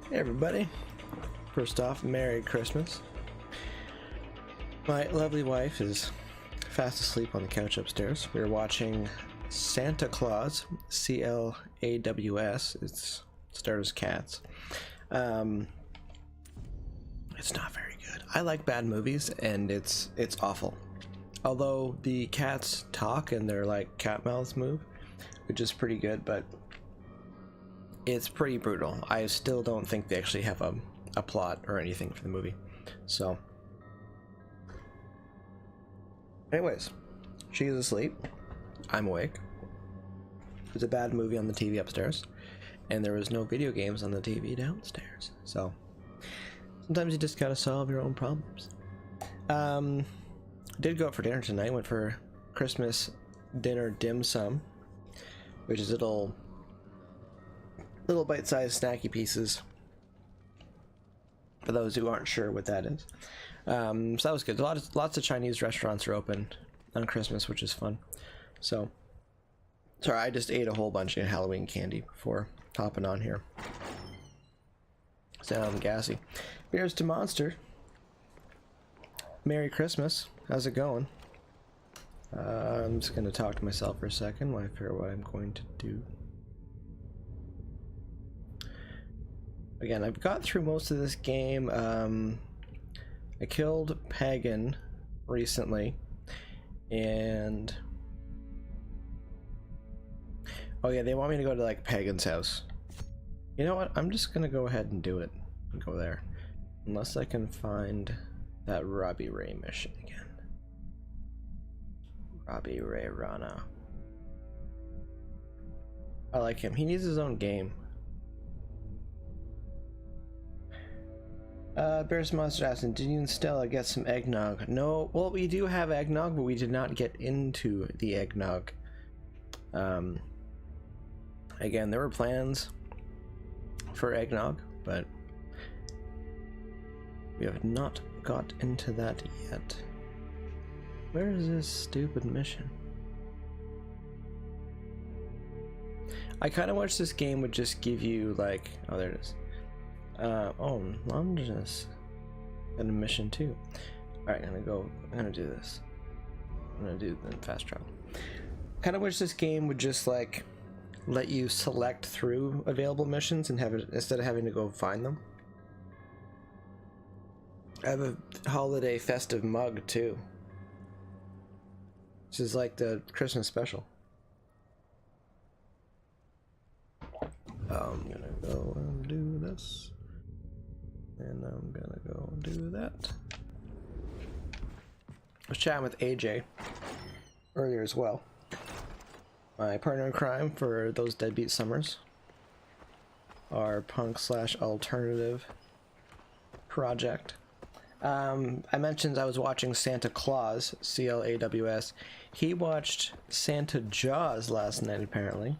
Hey everybody, first off, Merry Christmas. My lovely wife is fast asleep on the couch upstairs. We're watching Santa Claus, C-L-A-W-S. It stars cats. It's not very good. I like bad movies, and it's awful. Although the cats talk and their like cat mouths move, which is pretty good, but it's pretty brutal. I still don't think they actually have a plot or anything for the movie. So anyways, she's asleep. I'm awake. There's a bad movie on the TV upstairs, and there was no video games on the TV downstairs. So sometimes you just gotta solve your own problems. Did go out for dinner tonight. Went for Christmas dinner dim sum, which is little bite-sized snacky pieces for those who aren't sure what that is. So that was good. Lots of Chinese restaurants are open on Christmas, which is fun. So sorry, I just ate a whole bunch of Halloween candy before hopping on here. So I'm gassy. Here's to Monster. Merry Christmas. How's it going? I'm just gonna talk to myself for a second while I figure out what I'm going to do. Again, I've got through most of this game. I killed Pagan recently, and oh yeah, they want me to go to like Pagan's house. You know what? I'm just gonna go ahead and do it and go there, unless I can find that Robbie Ray mission again. Robbie Ray Rana. I like him. He needs his own game. Bears Monster asking, did you and Stella get some eggnog? No, well, we do have eggnog, but we did not get into the eggnog. Again, there were plans for eggnog, but we have not got into that yet. Where is this stupid mission? I kind of wish this game would just give you like, oh, there it is. Oh, London's got a mission too. Alright, I'm gonna do this. I'm gonna do the fast travel. Kind of wish this game would just like let you select through available missions and have it instead of having to go find them. I have a holiday festive mug too. This is like the Christmas special. I'm gonna go and do this. And I'm gonna go do that. I was chatting with AJ earlier as well. My partner in crime for those Deadbeat Summers. Our punk/alternative project. I mentioned I was watching Santa Claus, C-L-A-W-S. He watched Santa Jaws last night apparently.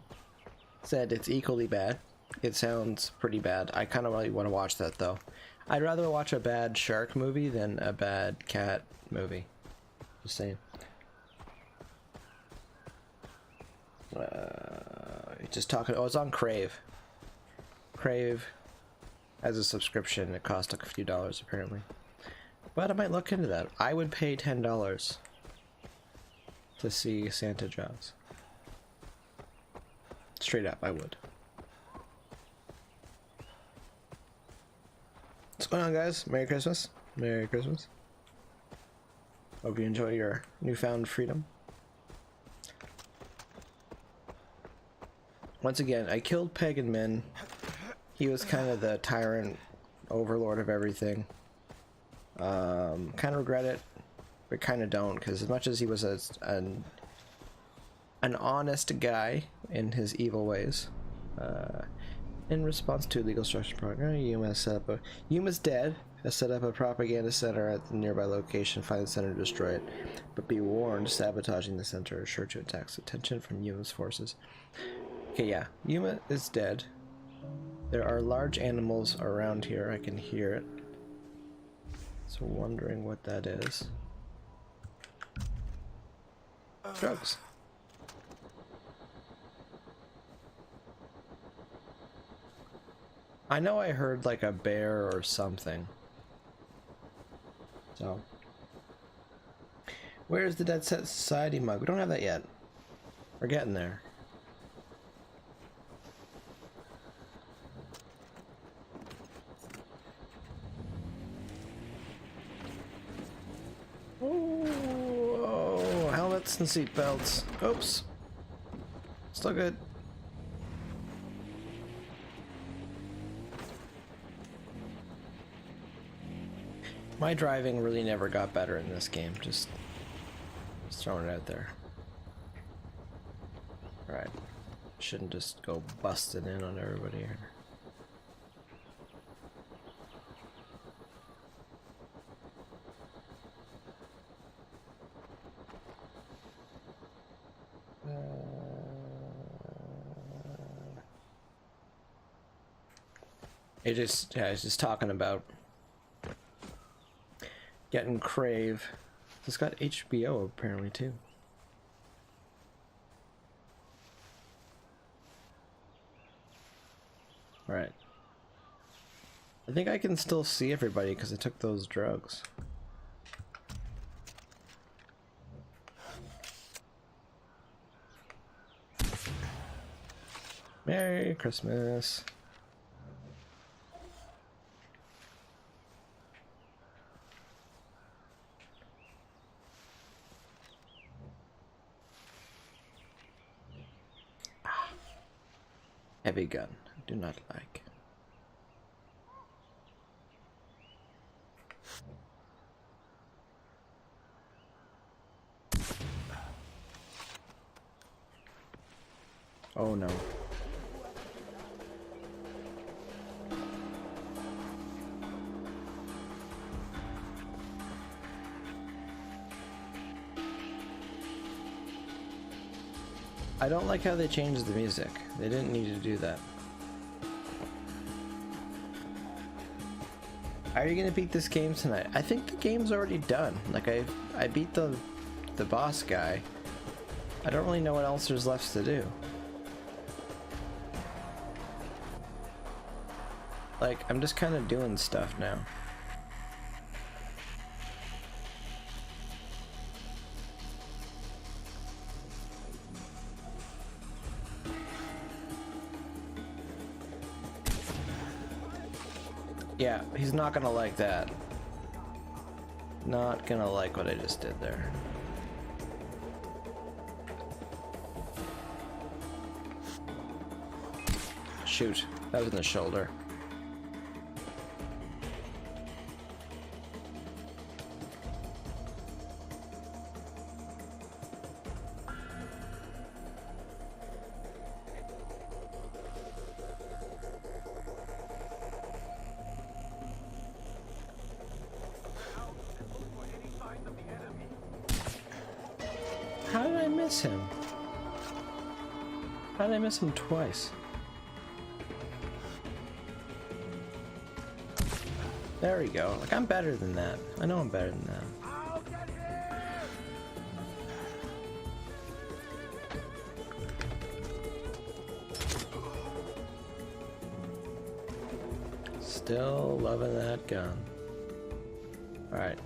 Said it's equally bad. It sounds pretty bad. I kind of really want to watch that though. I'd rather watch a bad shark movie than a bad cat movie. Just saying. Just talking. Oh, it's on Crave. Crave has a subscription. It costs like a few dollars apparently. But I might look into that. I would pay $10 to see Santa Jaws. Straight up, I would. What's going on, guys? Merry Christmas. Merry Christmas. Hope you enjoy your newfound freedom. Once again, I killed Pagan Min. He was kind of the tyrant overlord of everything. Kind of regret it, but kind of don't, because as much as he was an honest guy in his evil ways, in response to legal structure program, Yuma's dead. Has set up a propaganda center at the nearby location. Find the center and destroy it. But be warned, sabotaging the center is sure to attract attention from Yuma's forces. Okay, yeah, Yuma is dead. There are large animals around here. I can hear it. So wondering what that is. Drugs. I know I heard like a bear or something. So. Where's the Deadset Society mug? We don't have that yet. We're getting there. Oh, helmets and seatbelts. Oops. Still good. My driving really never got better in this game. Just throwing it out there. Alright. Shouldn't just go busting in on everybody here. I was just talking about getting Crave. It's got HBO apparently too. Right. I think I can still see everybody because I took those drugs. Merry Christmas. Heavy gun. I do not like. Oh no. I don't like how they changed the music. They didn't need to do that. How are you gonna beat this game tonight? I think the game's already done. Like I beat the boss guy. I don't really know what else there's left to do. Like I'm just kind of doing stuff now. Yeah, he's not gonna like that. Not gonna like what I just did there. Shoot, that was in the shoulder. How did I miss him? How did I miss him twice? There we go. Like, I'm better than that. I know I'm better than that. Still loving that gun. Alright.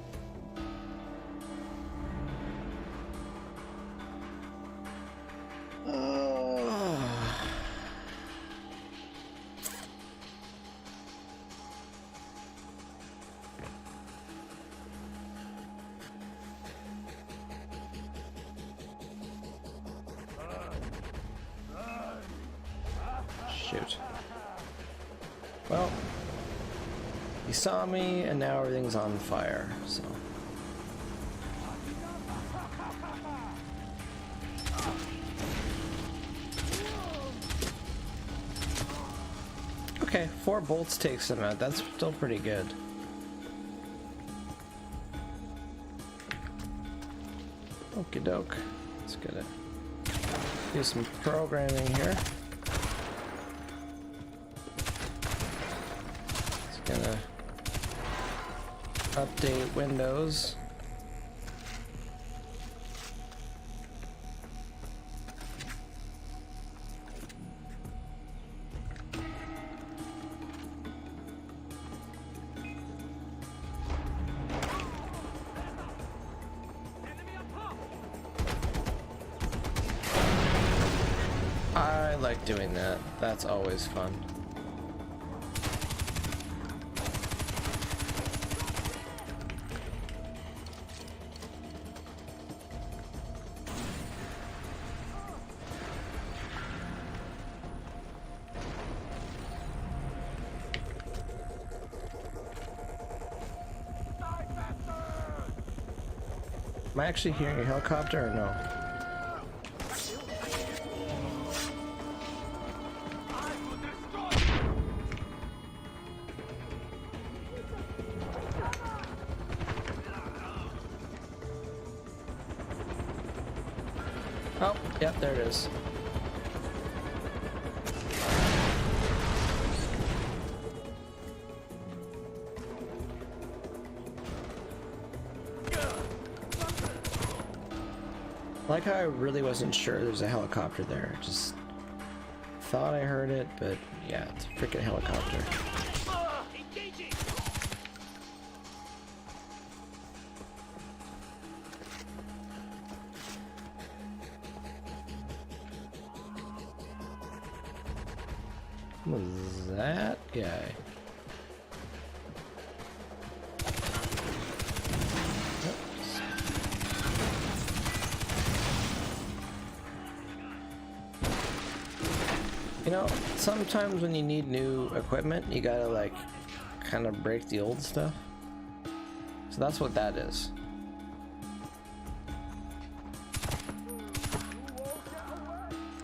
Shoot. Well, he saw me and now everything's on fire, so. Okay, 4 bolts takes him out. That's still pretty good. Okie doke. Let's get it. Do some programming here. It's gonna update Windows. like doing that. That's always fun. Am I actually hearing a helicopter or no? Oh, yep, there it is. Like how I really wasn't sure there's a helicopter there. Just thought I heard it, but yeah, it's a freaking helicopter. What was that guy? You know, sometimes when you need new equipment, you gotta like kind of break the old stuff. So that's what that is.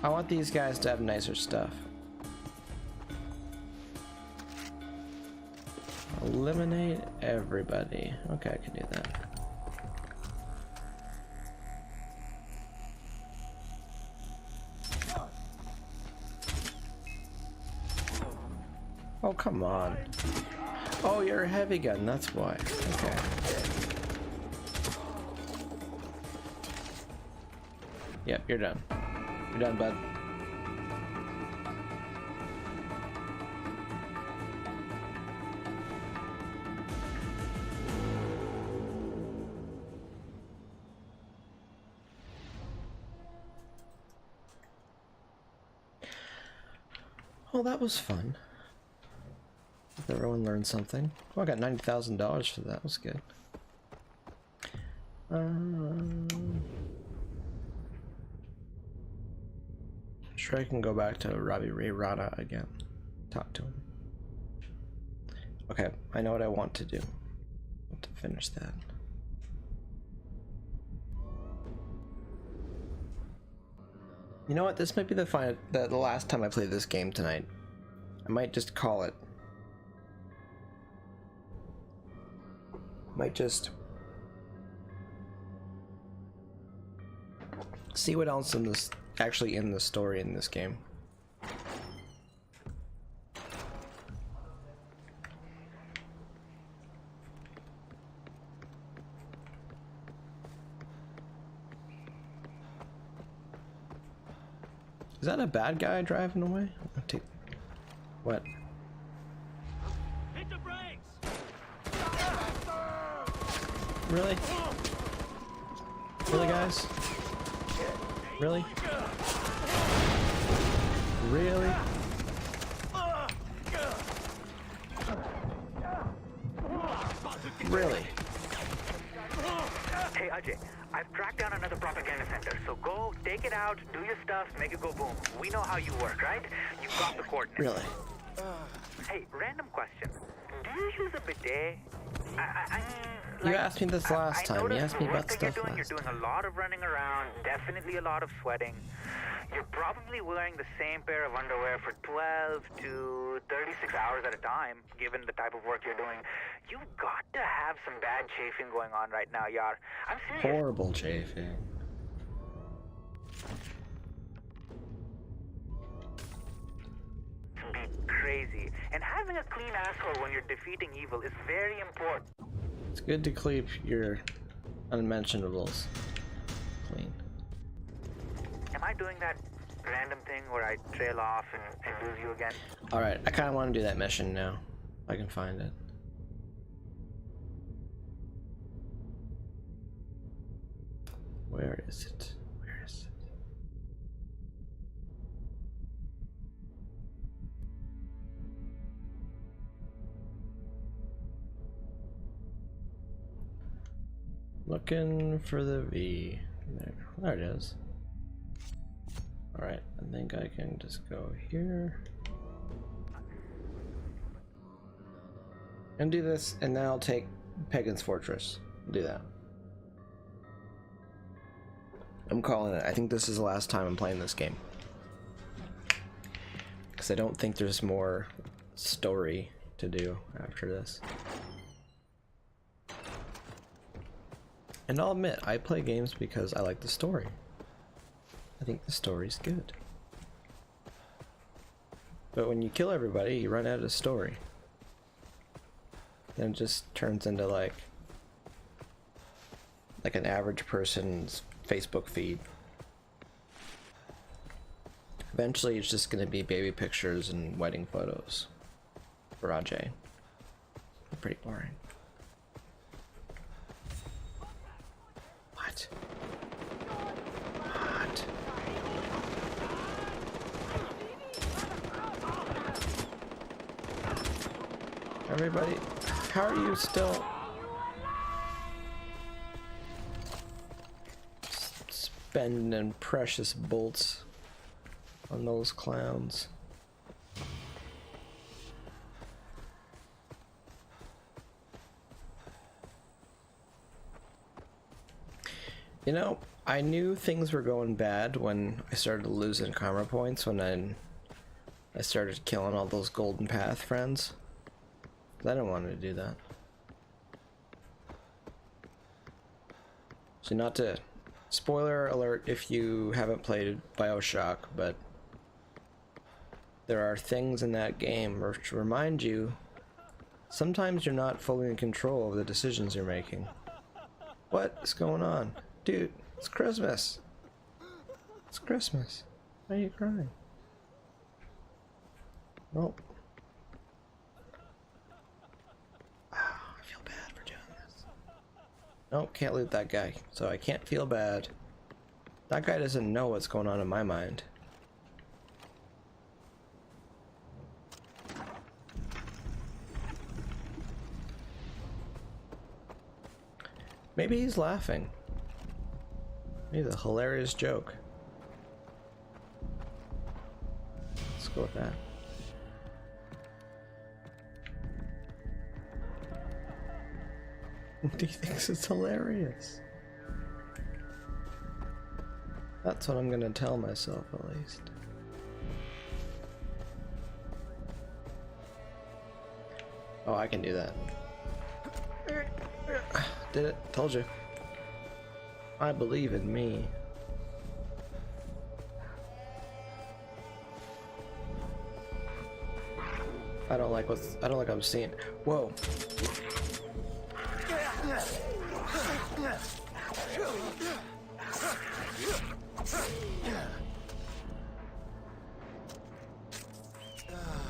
I want these guys to have nicer stuff. Eliminate everybody. Okay, I can do that. Oh, come on. Oh, you're a heavy gun, that's why. Okay. Yep, you're done. You're done, bud. Well, that was fun. Hope everyone learned something. Oh, I got $90,000 for that. That was good. Sure, I can go back to Robbie Ray Rada again. Talk to him. Okay, I know what I want to do. I want to finish that. You know what? This might be the last time I play this game tonight. I might just call it. Might just see what else in this actually in the story in this game. Is that a bad guy driving away? What? Hit the brakes! Really? Really, guys? Really? Really? Really? Hey Ajay, I've tracked down another propaganda center, so go, take it out, do your stuff, make it go boom. We know how you work, right? You've got the coordinates. Really? Hey, random question. Do you use a bidet? I You asked me this last time. You asked me about stuff last time. You're doing a lot of running around, definitely a lot of sweating. You're probably wearing the same pair of underwear for 12 to 36 hours at a time, given the type of work you're doing. You've got to have some bad chafing going on right now, Yar. I'm serious. Horrible chafing. Be crazy. And having a clean asshole when you're defeating evil is very important. It's good to keep your unmentionables clean. Am I doing that random thing where I trail off and lose you again? Alright, I kind of want to do that mission now. If I can find it. Where is it? Where is it? Looking for the V. There it is. Alright, I think I can just go here. And do this, and then I'll take Pagan's Fortress. Do that. I'm calling it. I think this is the last time I'm playing this game. Because I don't think there's more story to do after this. And I'll admit, I play games because I like the story. I think the story's good. But when you kill everybody, you run out of story. Then it just turns into like an average person's Facebook feed. Eventually it's just gonna be baby pictures and wedding photos for Ajay. Pretty boring. What? What? Everybody, how are you still spending precious bolts on those clowns? You know, I knew things were going bad when I started losing karma points, when I started killing all those Golden Path friends. I didn't want to do that. So not to... Spoiler alert if you haven't played BioShock, but there are things in that game which remind you sometimes you're not fully in control of the decisions you're making. What is going on? Dude, it's Christmas. It's Christmas. Why are you crying? Oh. I feel bad for doing this. Nope, can't loot that guy, so I can't feel bad. That guy doesn't know what's going on in my mind. Maybe he's laughing. Maybe a hilarious joke. Let's go with that. He thinks it's hilarious. That's what I'm gonna tell myself, at least. Oh, I can do that. Did it. Told you. I believe in me. I don't like what I'm seeing. Whoa.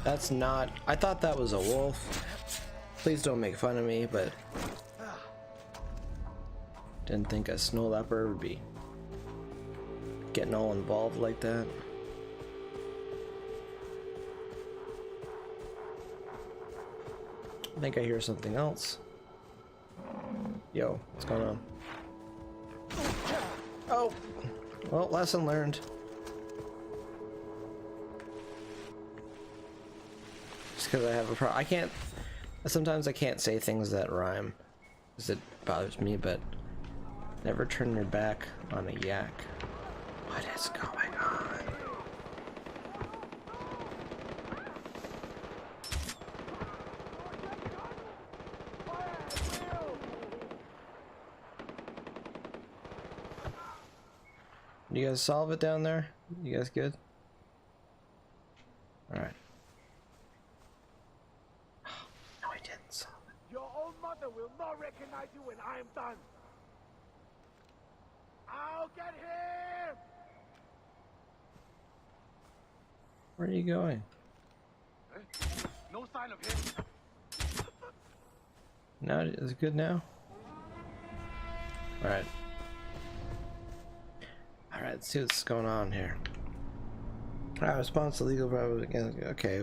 That's not... I thought that was a wolf. Please don't make fun of me, but... Didn't think a snow leopard would be getting all involved like that. I think I hear something else. Yo, what's going on? Oh! Well, lesson learned. Just because I have a problem. I can't... Sometimes I can't say things that rhyme. Because it bothers me, but... Never turn your back on a yak. What is going on? You guys solve it down there? You guys good? Alright. No, I didn't solve it. Your own mother will not recognize you when I am done. I'll get him! Where are you going? No sign of him. Now is it good now? Alright. Alright, let's see what's going on here. Alright, response to legal problems against... Okay.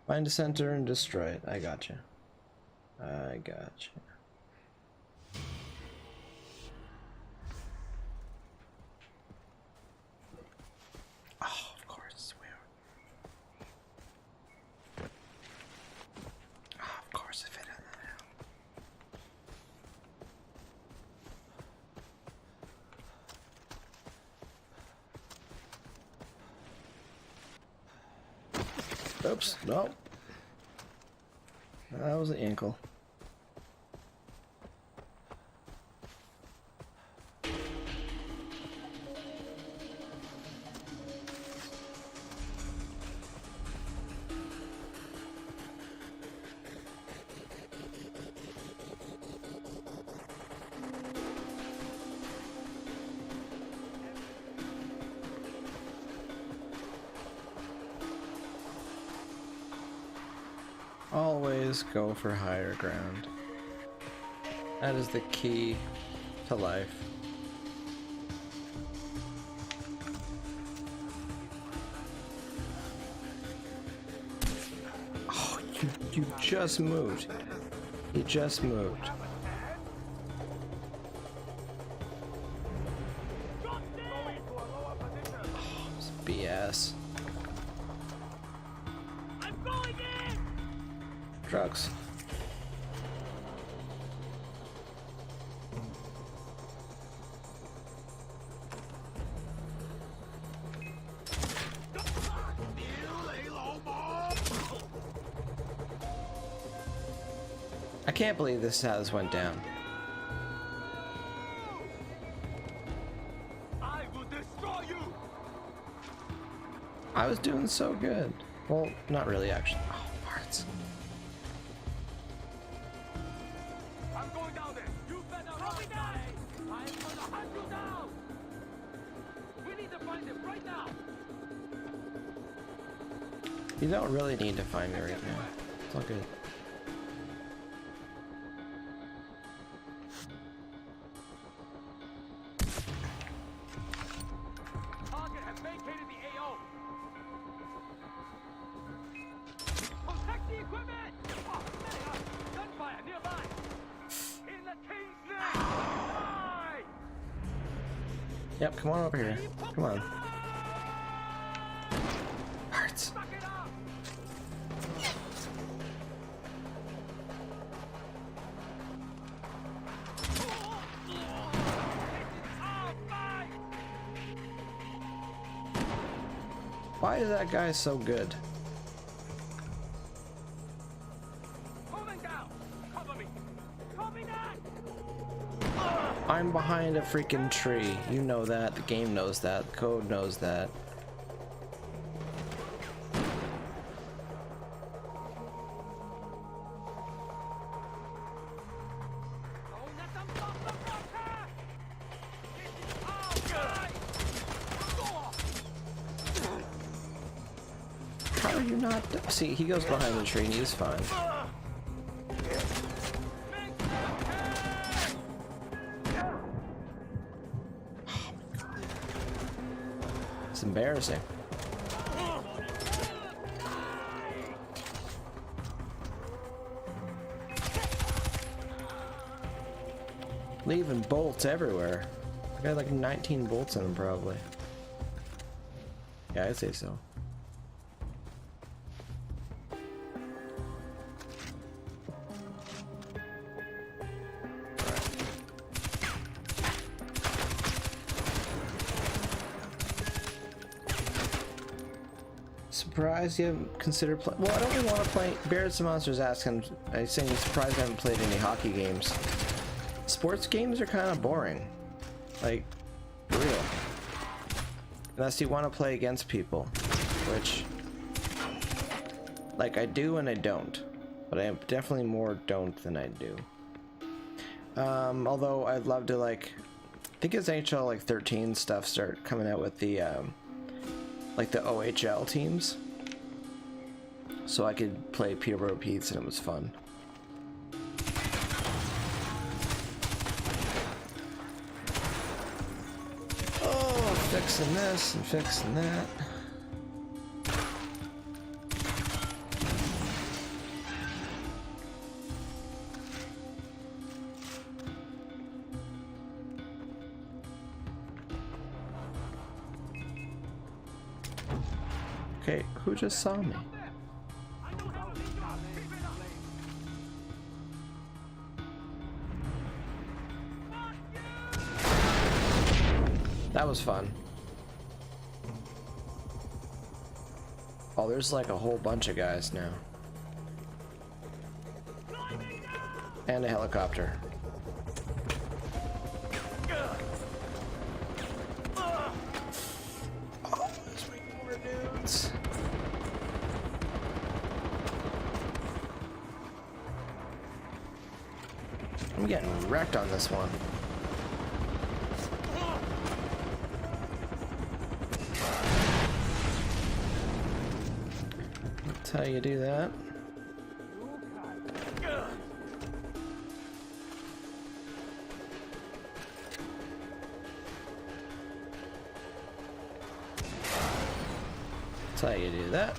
Find a center and destroy it. I gotcha. I gotcha. Whoops. Nope. That was an ankle. Always go for higher ground. That is the key to life. Oh, you just moved. You just moved. Oh, it's BS. Drugs. I can't believe this is how this went down. I will destroy you. I was doing so good. Well, not really actually. Oh, parts. I'm going down there. You better run. I am gonna hunt you down. We need to find him right now. You don't really need to find me right now. It's all good. Target has vacated the AO. Protect the equipment. Oh, gunfire nearby. In the king's name. Die. Yep, come on over here. Come on. Parts. Suck it up. Why is that guy so good? Moving down. Cover me. Copy that. I'm behind a freaking tree. You know that. The game knows that. The code knows that. Don't let them stop the broadcast. Oh, God. How are you not? See, he goes behind the tree and he's fine. It's embarrassing. Leaving bolts everywhere. I got like 19 bolts in them probably. Yeah, I'd say so. Surprised you haven't considered play. Well, I don't really want to play. Beards and Monsters asking. I saying he's surprised I haven't played any hockey games. Sports games are kind of boring. Like, for real. Unless you want to play against people, which, like, I do and I don't. But I definitely more don't than I do. Although I'd love to, like, I think as NHL like 13 stuff start coming out with the like the OHL teams, so I could play Peterborough Petes and it was fun. Oh, fixing this and fixing that. Okay, who just saw me? That was fun. Although there's like a whole bunch of guys now. And a helicopter. Oh, there's way more dudes. I'm getting wrecked on this one. That's how you do that. That's how you do that.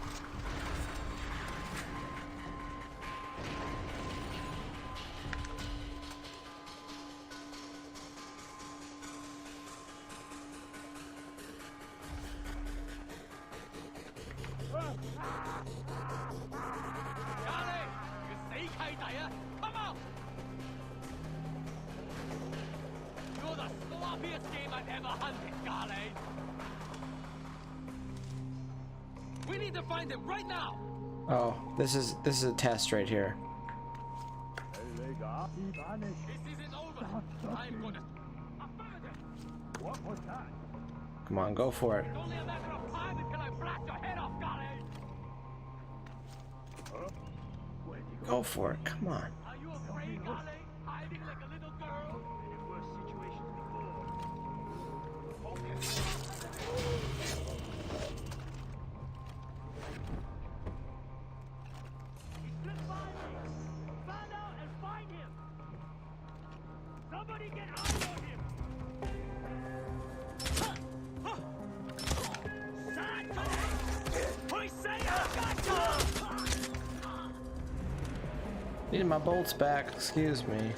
We need to find him right now. Oh, this is a test right here. This isn't over. I'm gonna. What was that? Come on, go for it. It's only a matter of time until I blast your head off, Golly. Where'd you go? Go for it. Come on. Are you afraid, Golly? Hiding like a little girl? Been in worse situations before. Okay. Find out and find him. Somebody get eyes on him. Need my bolts back. Excuse me.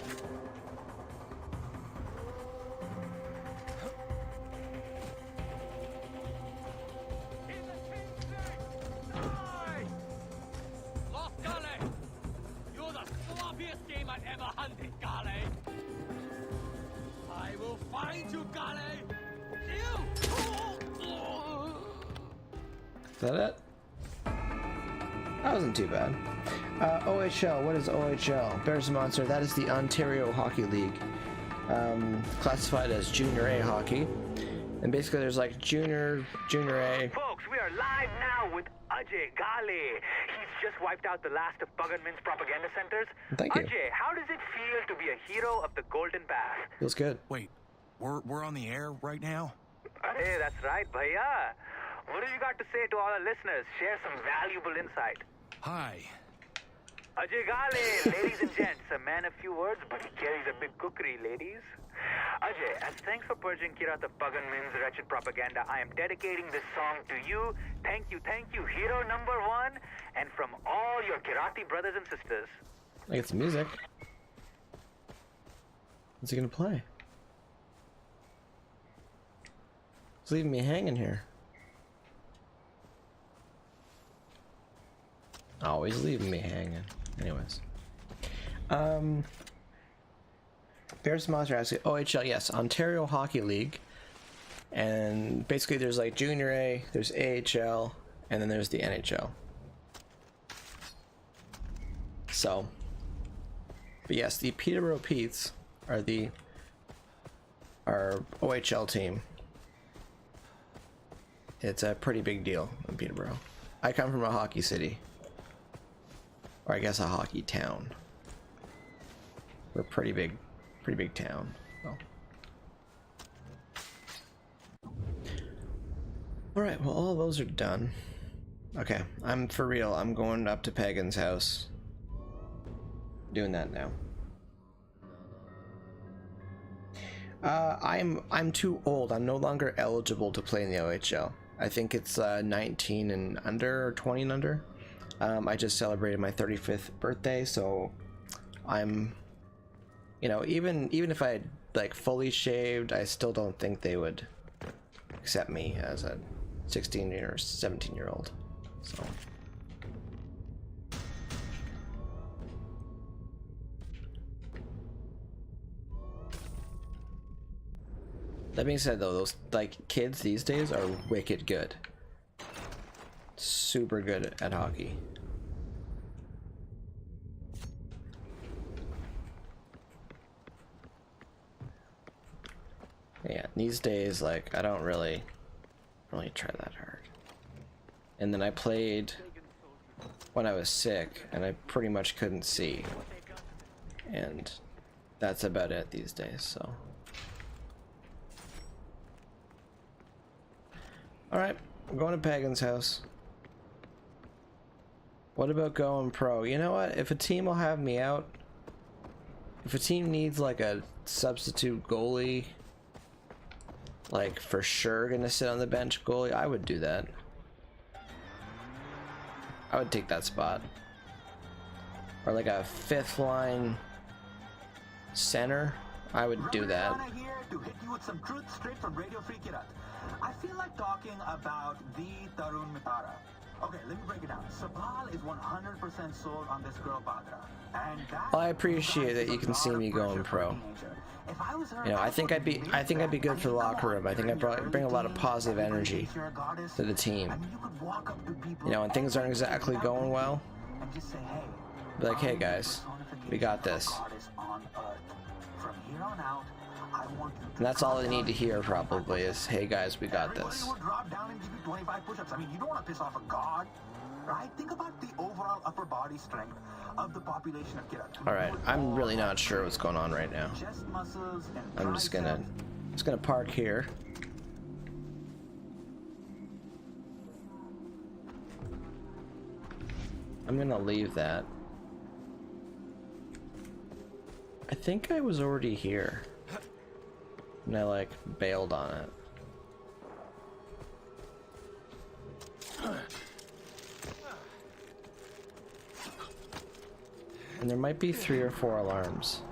Lost Golly! You're the sloppiest game I've ever hunted, Golly! I will find you, Golly! Is that it? That wasn't too bad. OHL, what is OHL? Bears Monster, that is the Ontario Hockey League. Classified as Junior A hockey. And basically there's like Junior A. Folks, we are live now with Ajay Ghale. He's just wiped out the last of Buggerman's propaganda centers. Thank you. Ajay, how does it feel to be a hero of the Golden Bath? Feels good. Wait, we're on the air right now? Hey, that's right, bhaiya. What have you got to say to all our listeners? Share some valuable insight. Hi. Ajay Ghale, ladies and gents, a man of few words, but he carries a big cookery, ladies. Ajay, as thanks for purging Kirat of Buggerman's wretched propaganda, I am dedicating this song to you. Thank you, hero number one, and from all your Kirati brothers and sisters. I get some music. What's he gonna play? He's leaving me hanging here. Always leaving me hanging. Anyways. Bears Monster asks, OHL, yes, Ontario Hockey League. And basically there's like Junior A, there's AHL, and then there's the NHL. So, but yes, the Peterborough Petes are our OHL team. It's a pretty big deal in Peterborough. I come from a hockey city. Or I guess a hockey town. We're a pretty big town. So. Alright, well all those are done. Okay, I'm for real. I'm going up to Pagan's house. Doing that now. I'm too old. I'm no longer eligible to play in the OHL. I think it's 19 and under, or 20 and under. I just celebrated my 35th birthday, so I'm, you know, even if I had like fully shaved, I still don't think they would accept me as a 16 or 17-year-old. So. That being said, though, those like kids these days are wicked good. super good at hockey. Yeah, these days, like, I don't really try that hard. And then I played when I was sick, and I pretty much couldn't see. And that's about it these days, so. Alright, I'm going to Pagan's house. What about going pro? You know what? If a team will have me out, if a team needs like a substitute goalie, like for sure gonna sit on the bench goalie, I would do that. I would take that spot. Or like a fifth line center, I would do that. Here to hit you with some truth straight from Radio Free Kirat. I feel like talking about the Tarun Mitara. Okay, let me break it down. Sabal is 100% sold on this girl Badra. And that, well, I appreciate that you can see me going pro. If I was her, You know, I think I'd be good for the locker room. I think I'd bring a lot of positive energy to the team. You know, when things aren't exactly going well, be like, hey guys, we got this. And that's all they need to hear probably is, hey guys, we got this. I mean, you don't want to piss off a god, right? Think about the overall upper body strength of the population of Kirat. Alright, I'm really not sure what's going on right now. I'm just gonna park here. I'm gonna leave that. I think I was already here. And I like bailed on it. And there might be 3 or 4 alarms.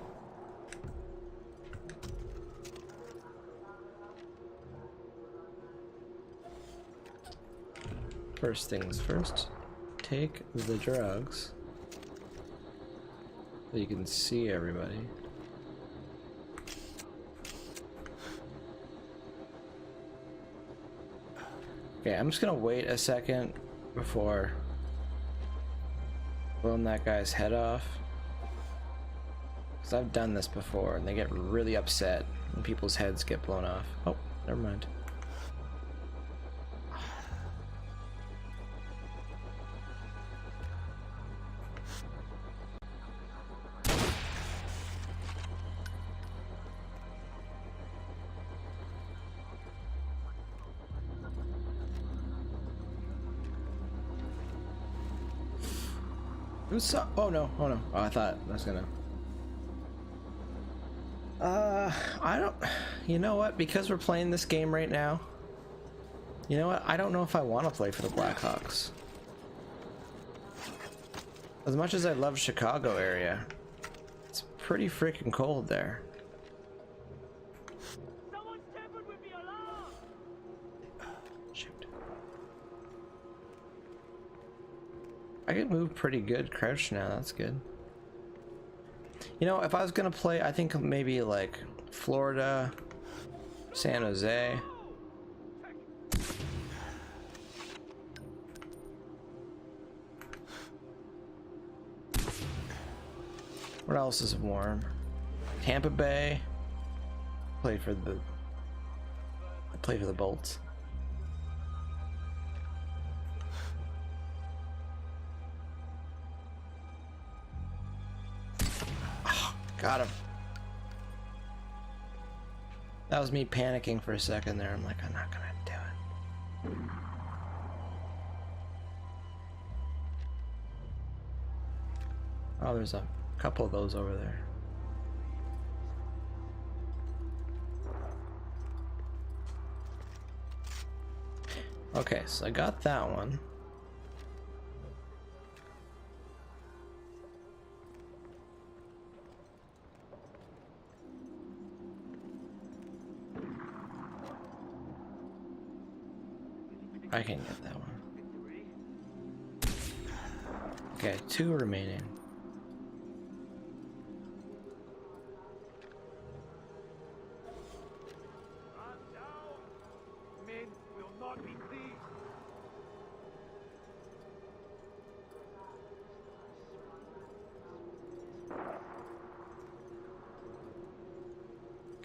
First things first, take the drugs so you can see everybody. Okay, I'm just gonna wait a second before blowing that guy's head off. Because I've done this before and they get really upset when people's heads get blown off. Oh, never mind. Oh no, oh no. Oh, I thought I was gonna. I don't. You know what? Because we're playing this game right now. You know what? I don't know if I want to play for the Blackhawks. As much as I love Chicago area, it's pretty freaking cold there. Someone's tampered with the alarm! Shoot. I can move pretty good crouch now, that's good. You know, if I was gonna play, I think maybe like Florida, San Jose. What else is warm? Tampa Bay. I play for the Bolts. Got him. That was me panicking for a second there. I'm like, I'm not gonna do it. Oh, there's a couple of those over there. Okay, so I got that one. I can get that one. Okay, 2 remaining. Men will not be pleased.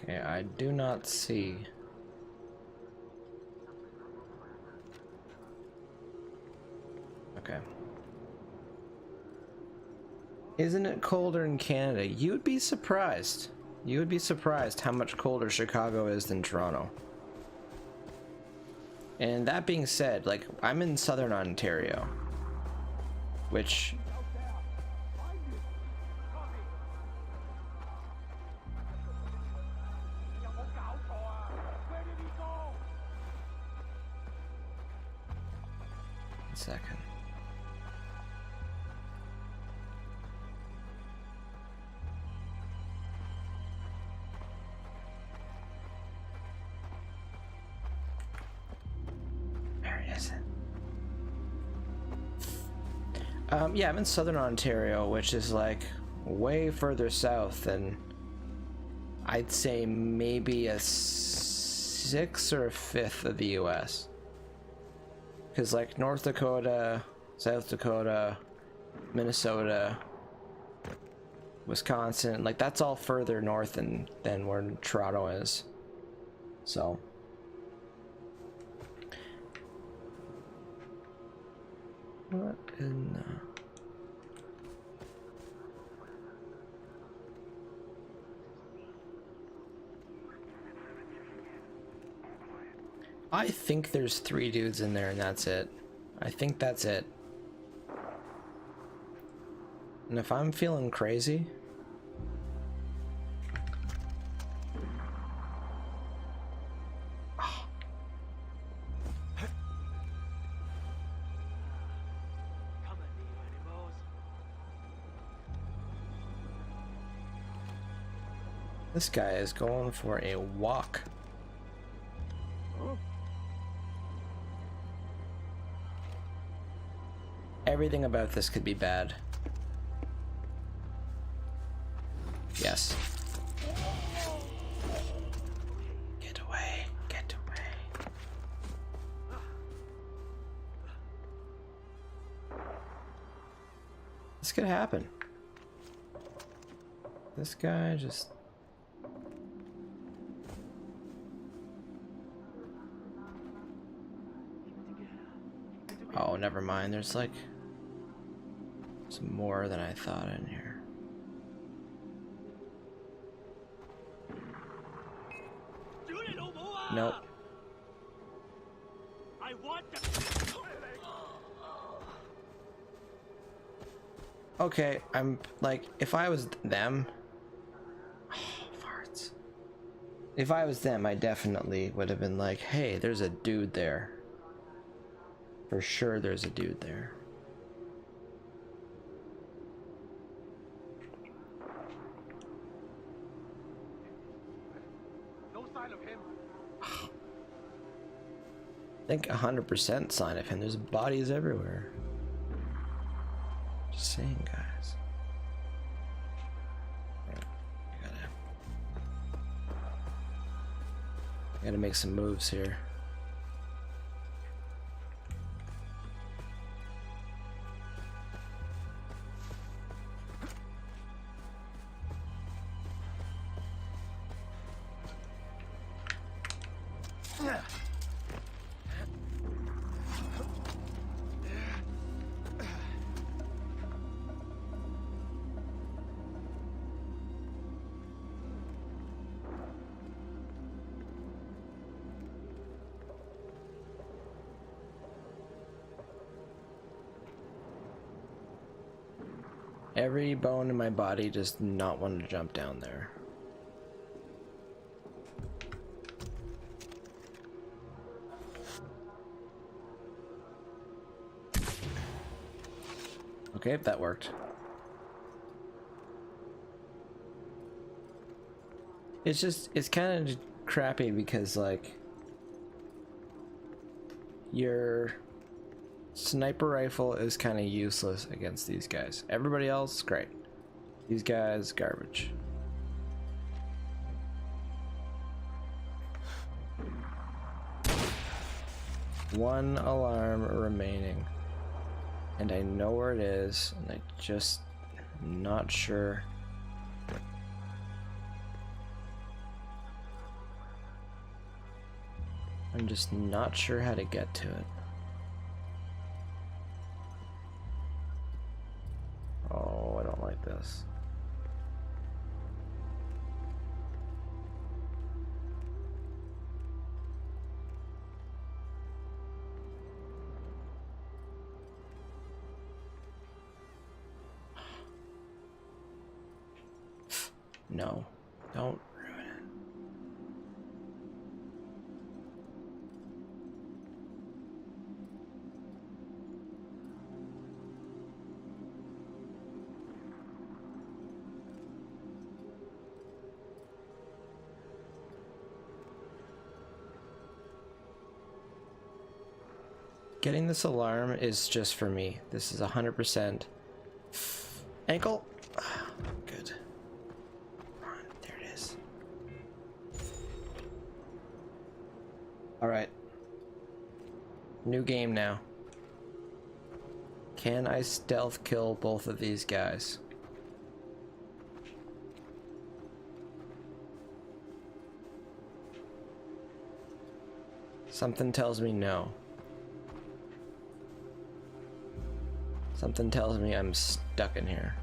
Okay, I do not see. Okay. Isn't it colder in Canada? You would be surprised. You would be surprised how much colder Chicago is than Toronto. And that being said, like, I'm in southern Ontario, which... One second. Yeah, I'm in southern Ontario, which is like way further south than I'd say maybe a sixth or a fifth of the US. Because like North Dakota, South Dakota, Minnesota, Wisconsin, like that's all further north than where Toronto is. So what in the... I think there's 3 dudes in there and that's it. I think that's it. And if I'm feeling crazy... This guy is going for a walk. Everything about this could be bad. Yes. Get away, get away. This could happen. This guy just... Oh, never mind. There's like some more than I thought in here. Nope. I want to... Okay, I'm like, if I was them... Oh, farts. If I was them, I definitely would have been like, hey, there's a dude there. For sure there's a dude there. No sign of him. I think 100% sign of him. There's bodies everywhere. Just saying, guys. I gotta make some moves here. Every bone in my body does not want to jump down there. Okay, that worked. It's just, it's kind of crappy because like your sniper rifle is kind of useless against these guys. Everybody else, great. These guys, garbage. One alarm remaining. And I know where it is, and I just not sure. I'm just not sure how to get to it. Oh, I don't like this. No, don't ruin it. Getting this alarm is just for me. This is 100% ankle. Good. Come on, there it is. All right. New game now. Can I stealth kill both of these guys? Something tells me no. Something tells me I'm stuck in here.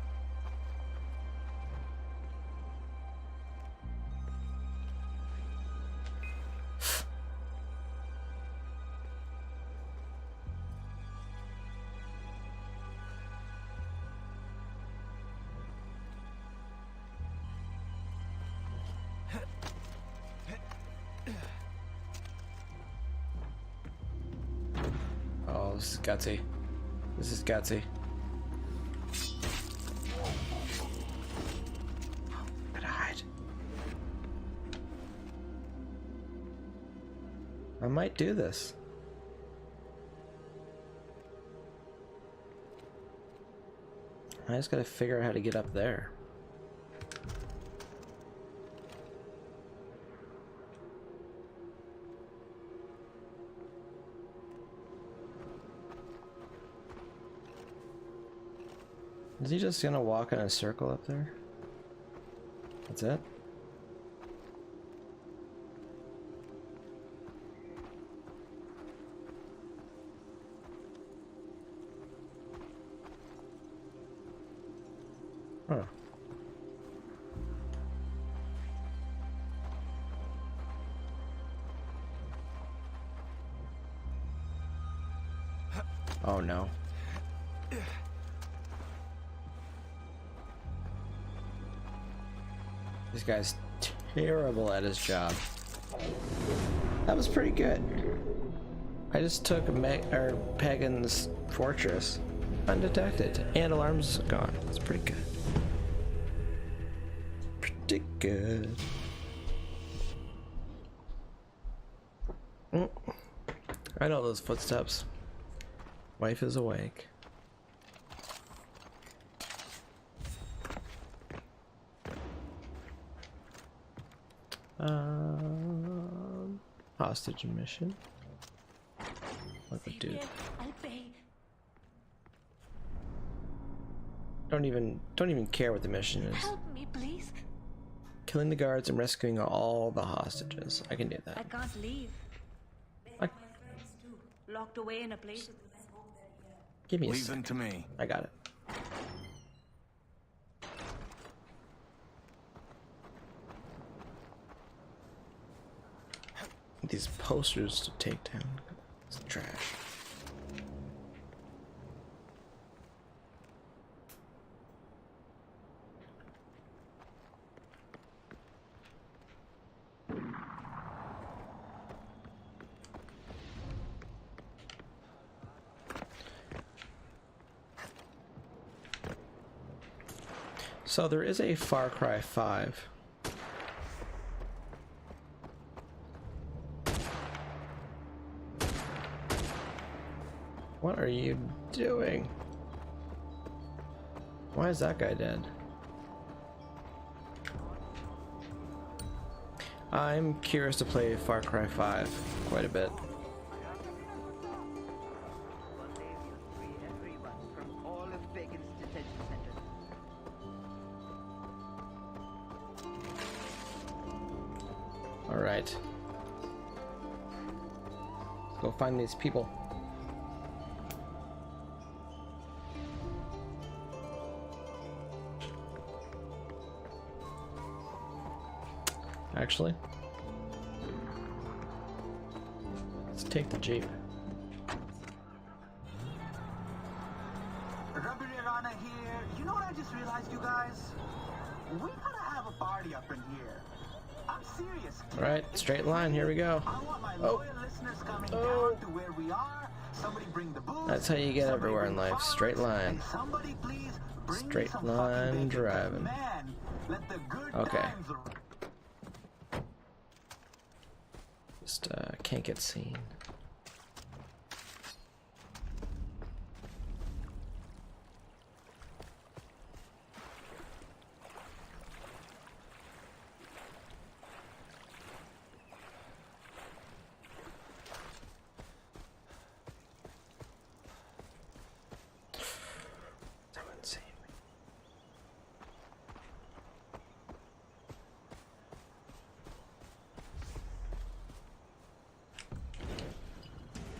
Oh, this is gutsy. This is gutsy. Gotta hide. I might do this. I just gotta figure out how to get up there. Is he just gonna walk in a circle up there? That's it? Huh. Oh no. This guy's terrible at his job. That was pretty good. I just took Pagan's fortress undetected, and alarm's gone. It's pretty good. Pretty good. I know those footsteps. Wife is awake. Hostage mission. What the dude? I'll pay. Don't even care what the mission is. Help me, please. Killing the guards and rescuing all the hostages. I can do I that. can't leave. I, Locked away in a place. give me a Leave them sec. to me. I got it. These posters to take down. It's trash. So there is a Far Cry 5. What are you doing? Why is that guy dead? I'm curious to play Far Cry 5 quite a bit. Alright. Go find these people. Actually, let's take the Jeep. Rubbery Rana here. You know what I just realized, you guys? We gotta have a party up in here. I'm serious. All right, straight line. Here we go. I want my loyal listeners coming down to where we are. Somebody bring the booze. That's how you get Somebody everywhere in bring life. the Straight fireworks, line. and somebody please bring me Straight some line fucking bacon. driving. Man, let the good Okay. times arrive. Just can't get seen. Someone see me.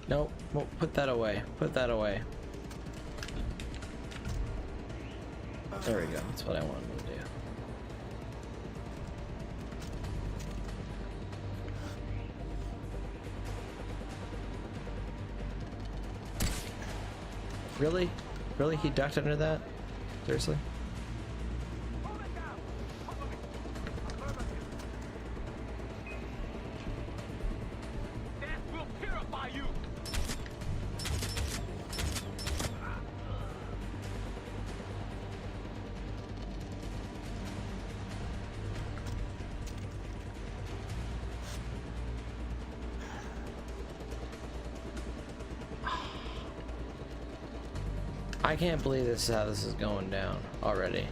Nope, well, put that away. Put that away. There we go. That's what I wanted to do. Really? Really? He ducked under that? Seriously? Death will purify you. I can't believe this is how this is going down already.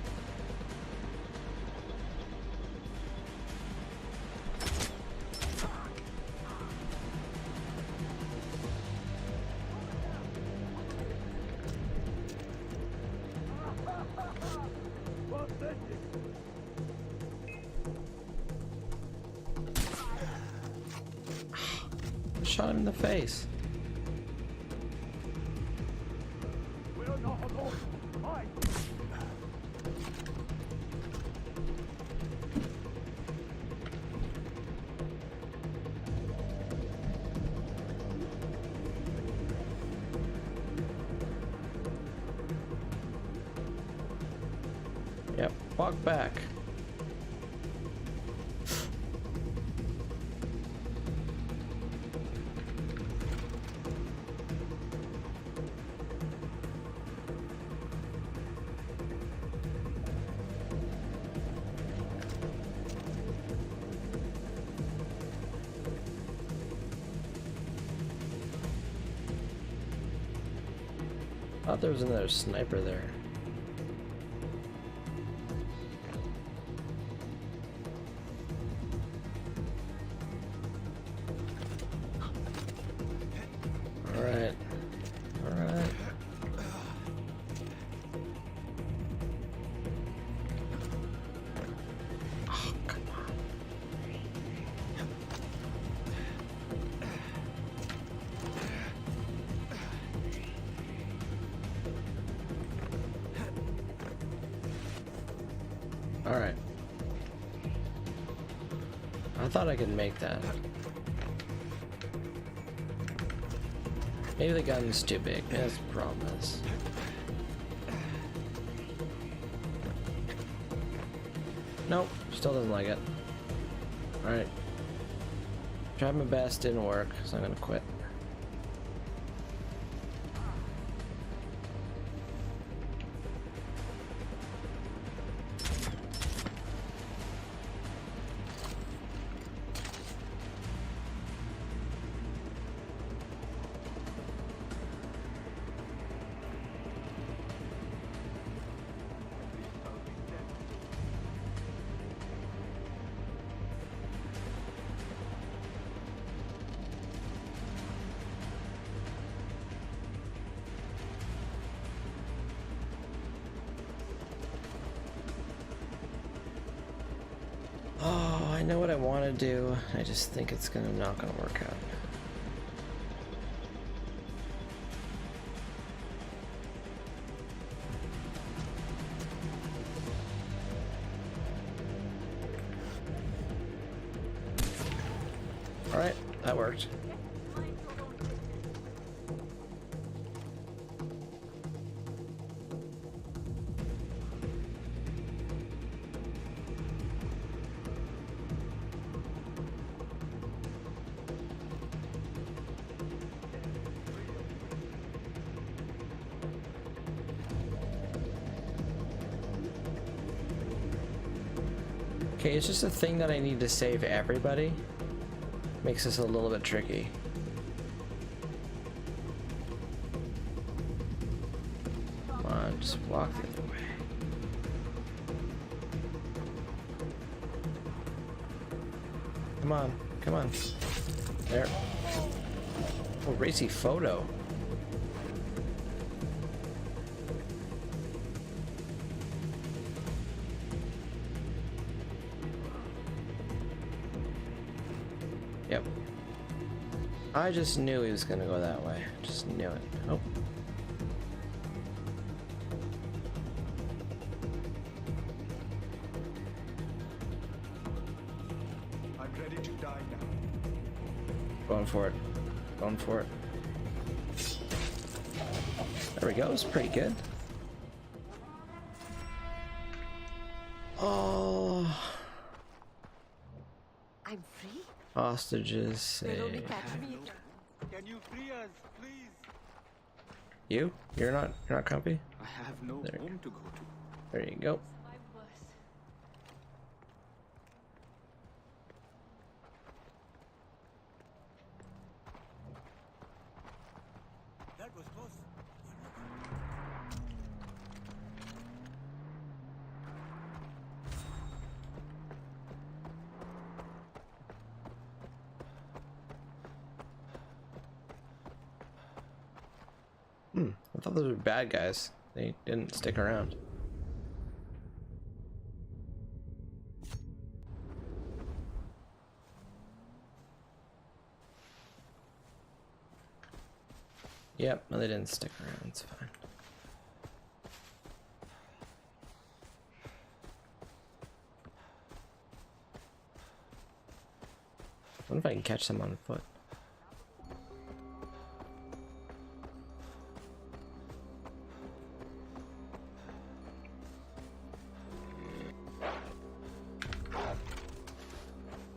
Shot him in the face. Yep, walk back. Thought there was another sniper there. Alright. Alright. Oh, come on. Alright. I thought I could make that. Maybe the gun's too big. That's the problem is. Nope, still doesn't like it. Alright. Tried my best, didn't work, so I'm gonna quit. Oh, I know what I want to do. I just think it's not gonna work out. Alright, that worked. Okay, it's just a thing that I need to save everybody. Makes this a little bit tricky. Come on, just walk the other way. Come on, come on. There. Oh, racy photo. Yep. I just knew he was gonna go that way. Just knew it. Oh. I'm ready to die now. Going for it. Going for it. There we go. It's pretty good. Oh. I'm free? Hostages They'll only saved. catch me. Can you free us, please? You? You're not comfy? I have no There. home to go to. There you go. My worst. That was close. I thought those were bad guys. They didn't stick around. Yep, no, they didn't stick around. It's fine. I wonder if I can catch them on foot.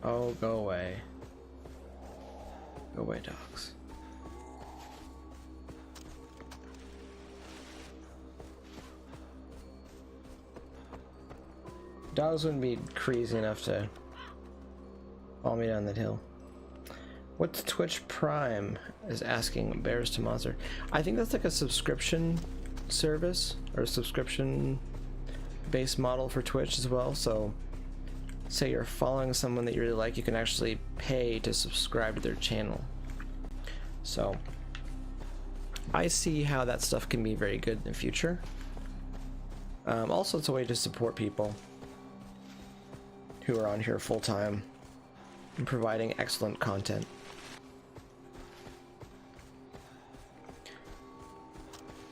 Oh, go away. Go away, dogs. Dogs wouldn't be crazy enough to follow me down that hill. What's Twitch Prime? Is asking Bears to Monster. I think that's like a subscription service or a subscription based model for Twitch as well. So say you're following someone that you really like, you can actually pay to subscribe to their channel. So I see how that stuff can be very good in the future. Also, it's a way to support people who are on here full time and providing excellent content.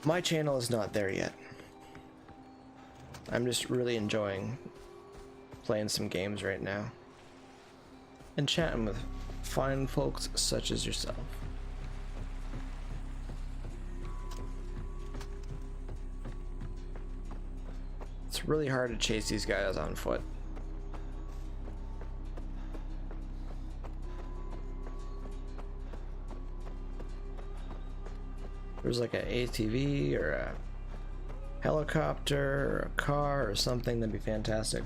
My channel is not there yet. I'm just really enjoying playing some games right now and chatting with fine folks such as yourself. It's really hard to chase these guys on foot. There's like an ATV or a helicopter or a car or something, that'd be fantastic.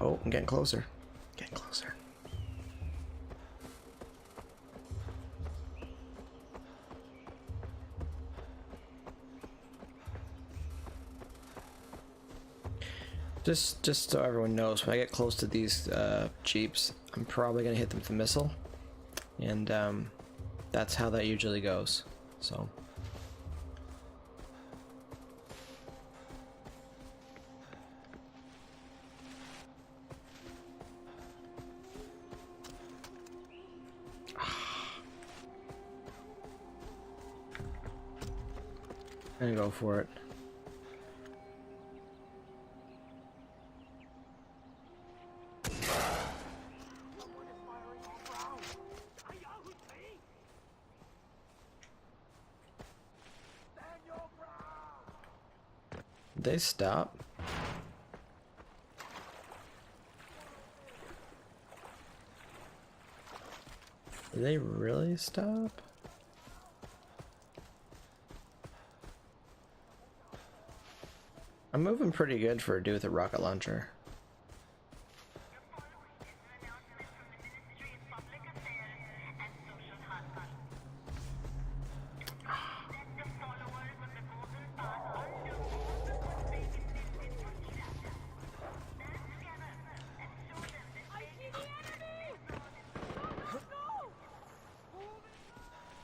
Oh, I'm getting closer. Getting closer. Just so everyone knows, when I get close to these Jeeps, I'm probably gonna hit them with a missile, and that's how that usually goes. So. And go for it. Did they stop? Did they really stop? I'm moving pretty good for a dude with a rocket launcher.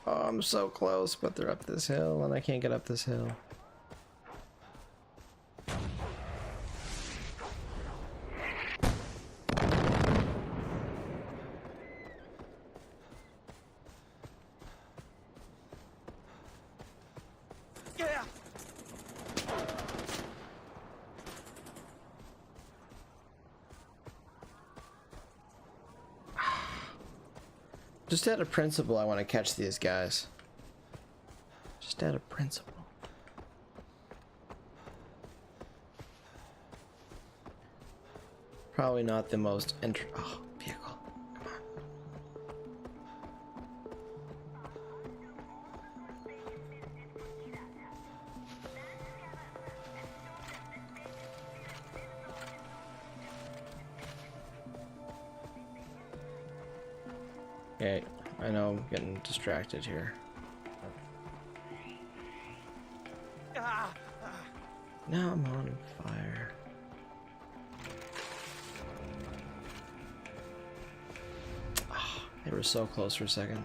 Oh, I'm so close, but they're up this hill and I can't get up this hill. Just out of principle, I want to catch these guys. Just out of principle. Probably not the most oh, vehicle. Come on. Okay, I know I'm getting distracted here. Now I'm on fire. Oh, they were so close for a second.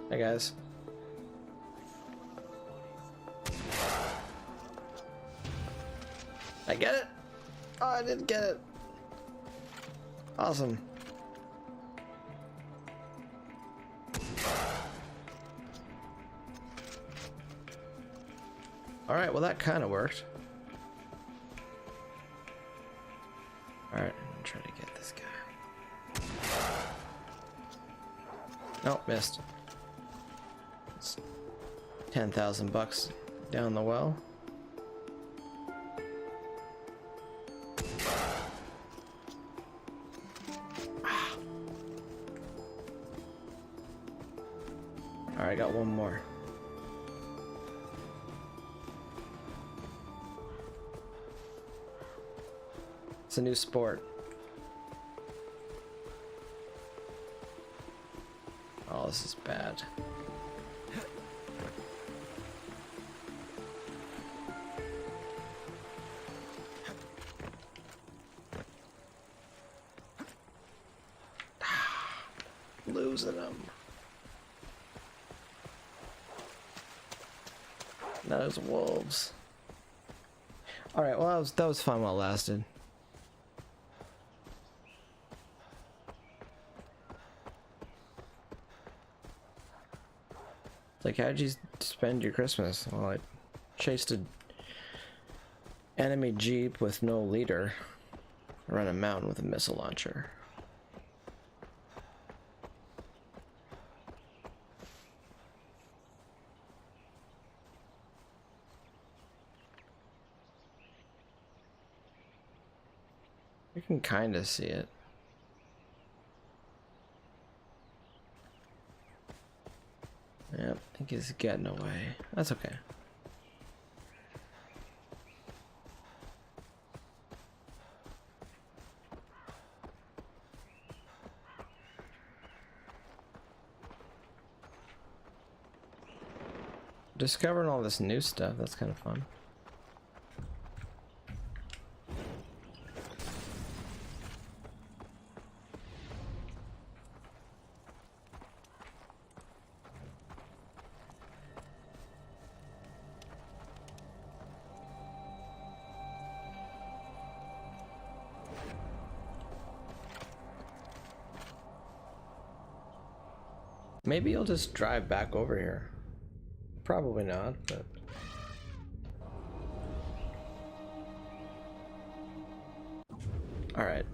Hey guys. I get it! Oh, I didn't get it. Awesome. Alright, well that kind of worked. Alright, I'm gonna try to get this guy. Nope, missed. It's 10,000 bucks down the well. Alright, I got one more. It's a new sport. Oh, this is bad. Losing them. Those wolves. All right, well that was fun while it lasted. Like, how'd you spend your Christmas? Well, I chased an enemy jeep with no leader around a mountain with a missile launcher. You can kind of see it. Yep, I think he's getting away. That's okay. Discovering all this new stuff, that's kind of fun. Maybe you'll just drive back over here. Probably not, but... Alright.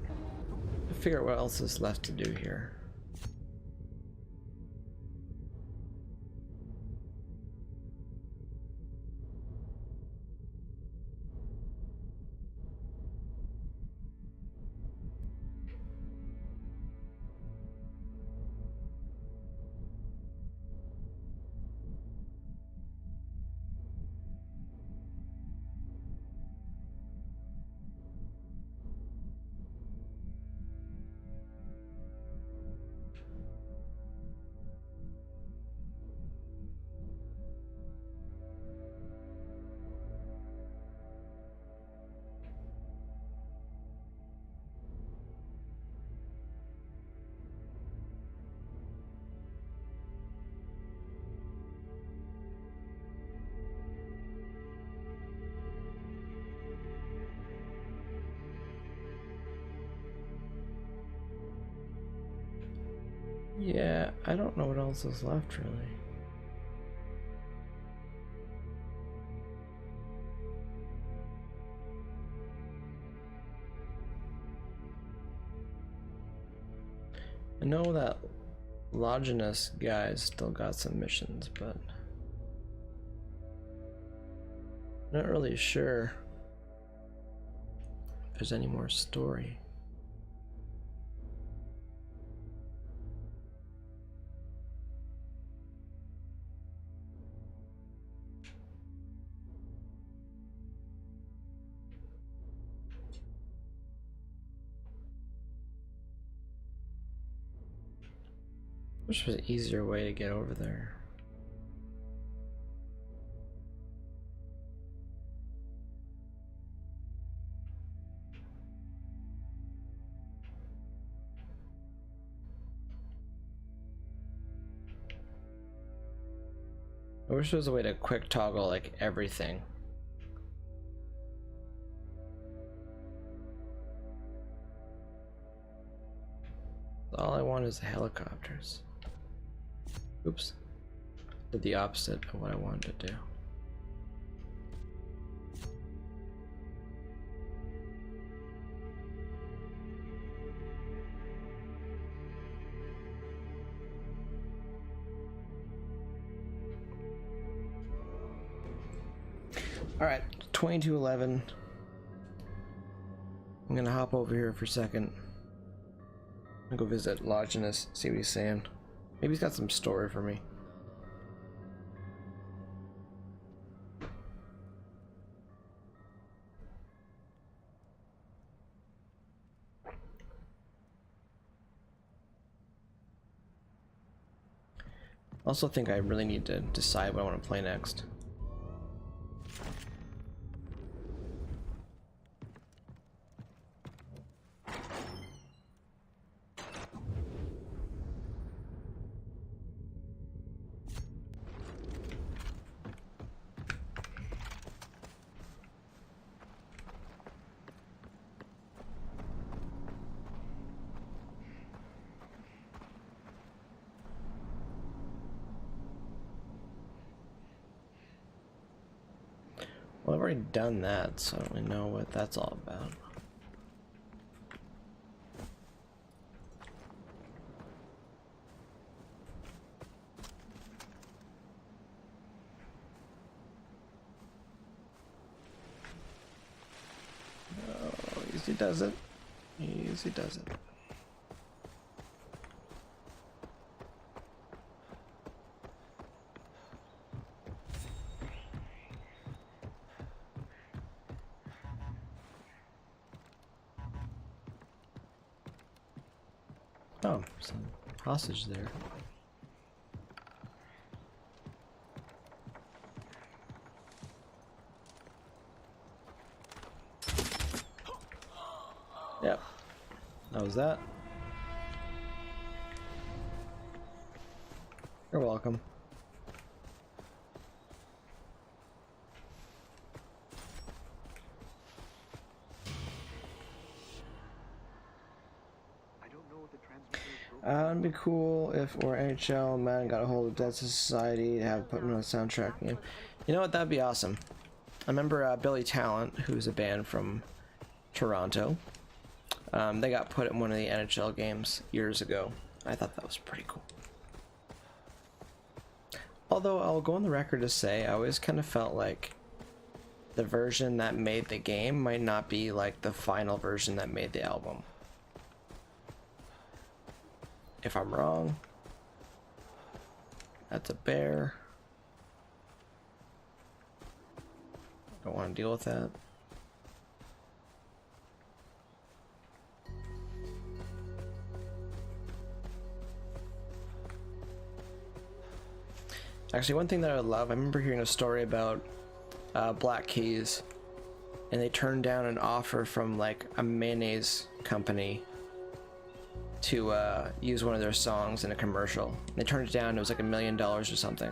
Figure out what else is left to do here. Yeah, I don't know what else is left really. I know that Logitech guy's still got some missions, but I'm not really sure if there's any more story. Wish there was an easier way to get over there. I wish there was a way to quick toggle like everything. All I want is the helicopters. Oops. Did the opposite of what I wanted to do. Alright, 2211. I'm gonna hop over here for a second. I'm gonna go visit Logitech, see what he's saying. Maybe he's got some story for me. Also think I really need to decide what I want to play next. Well, I've already done that, so I don't really know what that's all about. Oh, easy does it. Easy does it. Oh, some hostage there. Yep, that was that. You're welcome. Wouldn't it be cool if or NHL man got a hold of Deadset Society to have put me on a soundtrack game? You know what? That'd be awesome. I remember Billy Talent, who's a band from Toronto. They got put in one of the NHL games years ago. I thought that was pretty cool. Although I'll go on the record to say I always kind of felt like the version that made the game might not be like the final version that made the album. If I'm wrong, that's a bear. Don't want to deal with that. Actually, one thing that I love, I remember hearing a story about Black Keys, and they turned down an offer from like a mayonnaise company to use one of their songs in a commercial. They turned it down. It was like $1 million or something,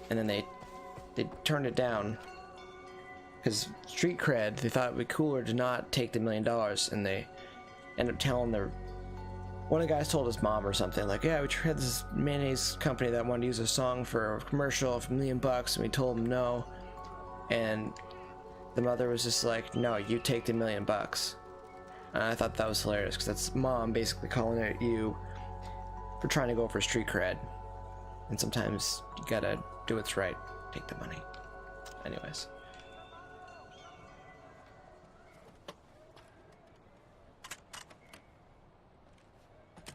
and then they turned it down because street cred. They thought it'd be cooler to not take the $1 million, and they ended up telling one of the guys told his mom or something like, yeah, we had this mayonnaise company that wanted to use a song for a commercial for $1 million, and we told them no, and the mother was just like, no, you take the $1 million. And I thought that was hilarious because that's mom basically calling out you for trying to go for street cred. And sometimes you gotta do what's right. Take the money. Anyways.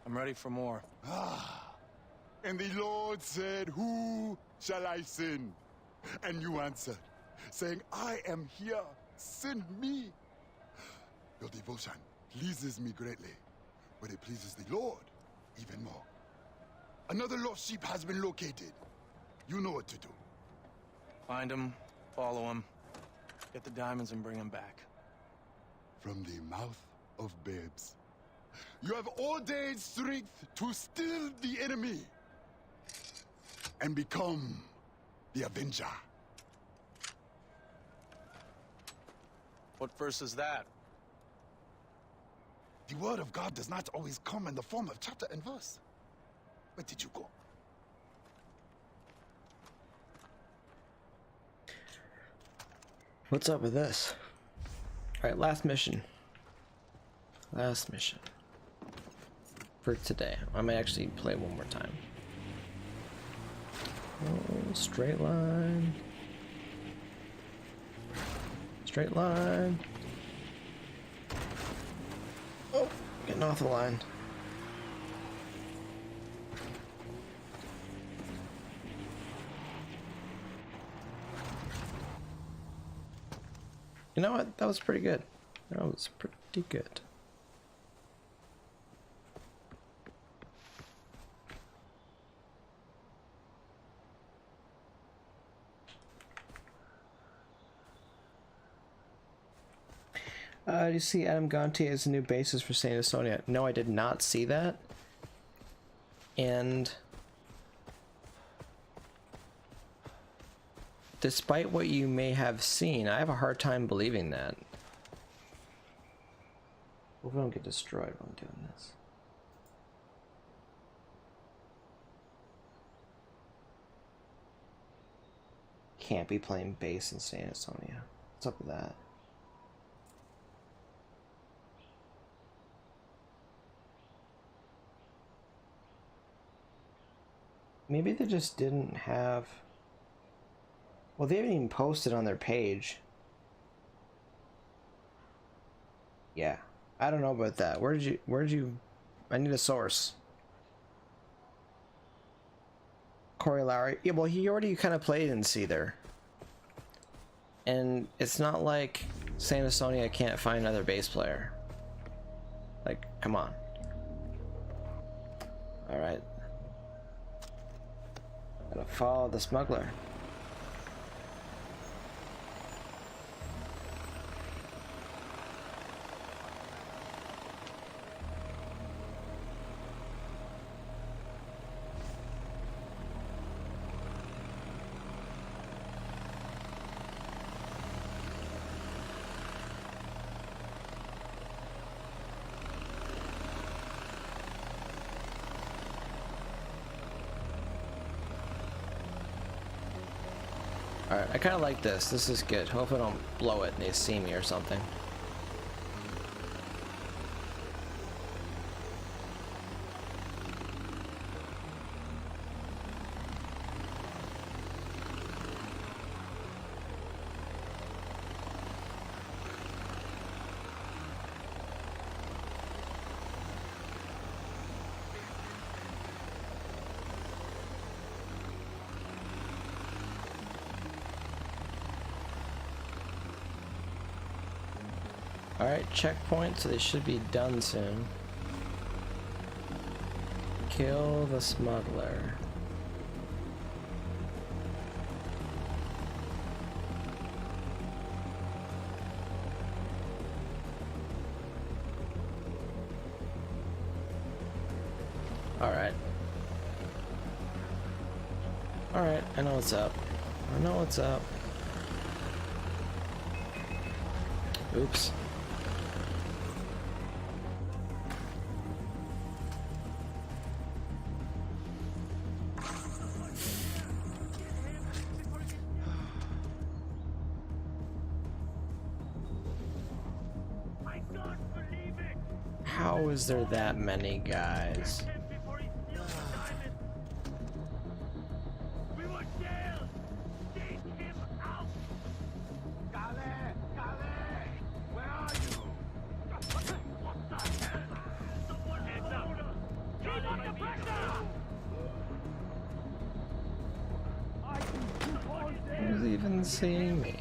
I'm ready for more. And the Lord said, who shall I send? And you answered, saying, I am here, send me. Your devotion pleases me greatly, but it pleases the Lord even more. Another lost sheep has been located. You know what to do. Find him, follow him, get the diamonds and bring him back. From the mouth of babes, you have ordained strength to still the enemy and become the avenger. What verse is that? The word of God does not always come in the form of chapter and verse. Where did you go? What's up with this? Alright, last mission. Last mission. For today. I might actually play one more time. Oh, straight line. Straight line. Oh, getting off the line. You know what? That was pretty good. That was pretty good. Do you see Adam Gonti as a new bassist for Saint Estonia? No, I did not see that. And despite what you may have seen, I have a hard time believing that. Hope I don't get destroyed while I'm doing this. Can't be playing bass in Saint Estonia. What's up with that? Maybe they just didn't have... Well, they haven't even posted on their page. Yeah. I don't know about that. Where'd you... I need a source. Corey Lowry. Yeah, well, he already kind of played in Seether. And it's not like Saint Estonia can't find another bass player. Like, come on. Alright. Gotta follow the smuggler. Alright, I kind of like this. This is good. Hope I don't blow it and they see me or something. Alright, checkpoint, so they should be done soon. Kill the smuggler. Alright. Alright, I know what's up. I know what's up. Oops. How is there that many guys? Who's even seeing me?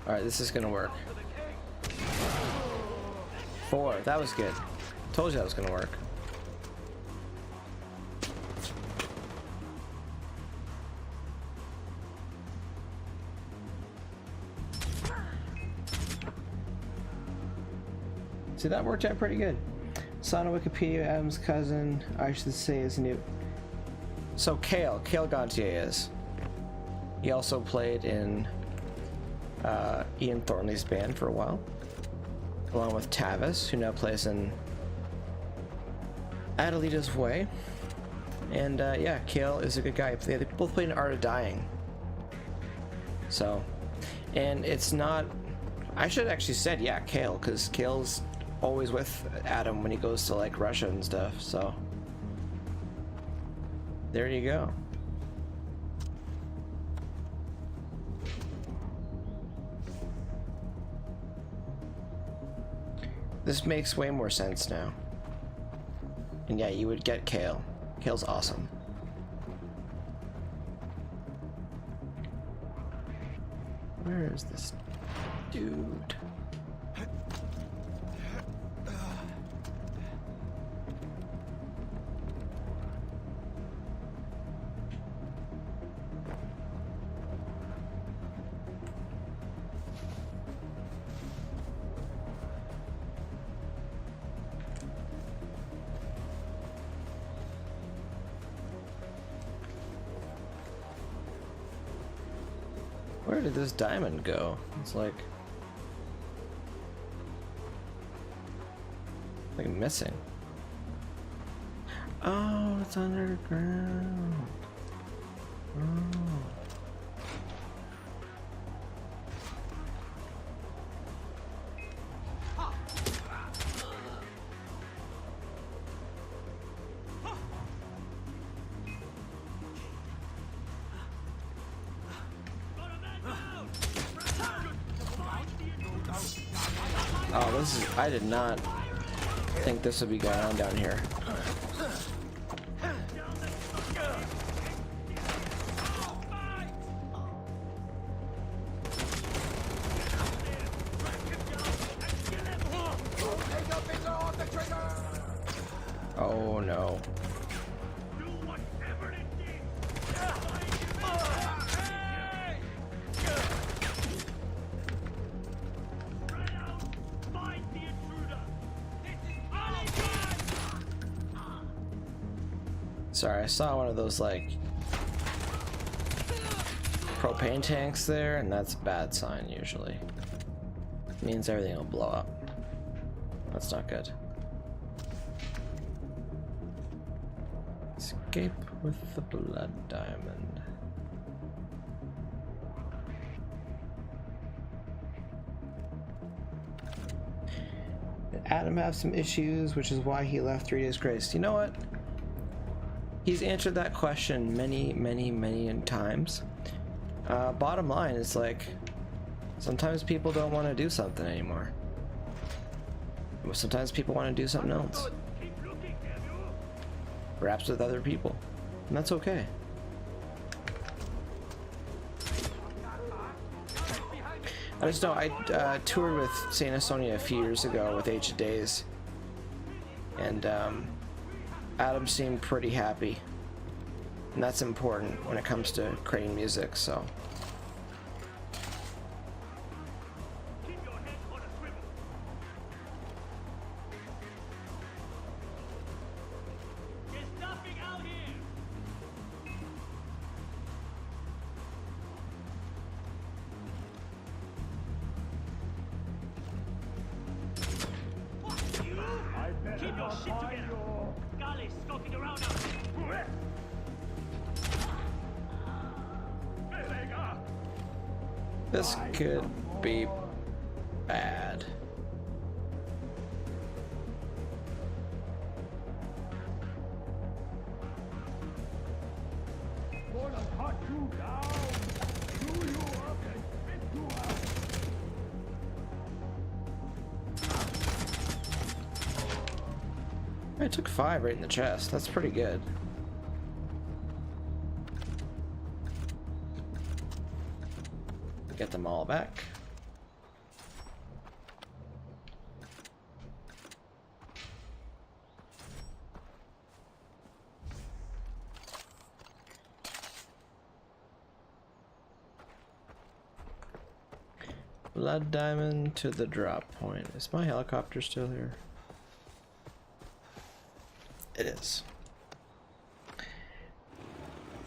Alright, this is gonna work. 4, that was good. Told you that was gonna work. See, that worked out pretty good. Saw on Wikipedia, Adam's cousin, I should say, is new. So Kale Gautier is. He also played in Ian Thornley's band for a while, along with Tavis, who now plays in Adelita's Way. And yeah, Kale is a good guy. They both played in Art of Dying. So, and it's not, I should have actually said, yeah, Kale, because Kale's always with Adam when he goes to like Russia and stuff. So there you go. This makes way more sense now. And yeah, you would get Kale. Kale's awesome. Where is this dude? Where did this diamond go? It's like missing. Oh, it's underground. Oh. Oh, this is, I did not think this would be going on down here. Oh no. Sorry, I saw one of those like propane tanks there, and that's a bad sign usually. It means everything will blow up. That's not good. Escape with the blood diamond. Did Adam have some issues, which is why he left 3 Days Grace? You know what? He's answered that question many times. Bottom line is like, sometimes people don't want to do something anymore. Sometimes people want to do something else. Perhaps with other people. And that's okay. I just know I toured with Saint Estonia a few years ago with Age of Days. And Adam seemed pretty happy. And that's important when it comes to creating music, so. This could be bad. I took 5 right in the chest. That's pretty good. Get them all back. Blood diamond to the drop point. Is my helicopter still here? It is.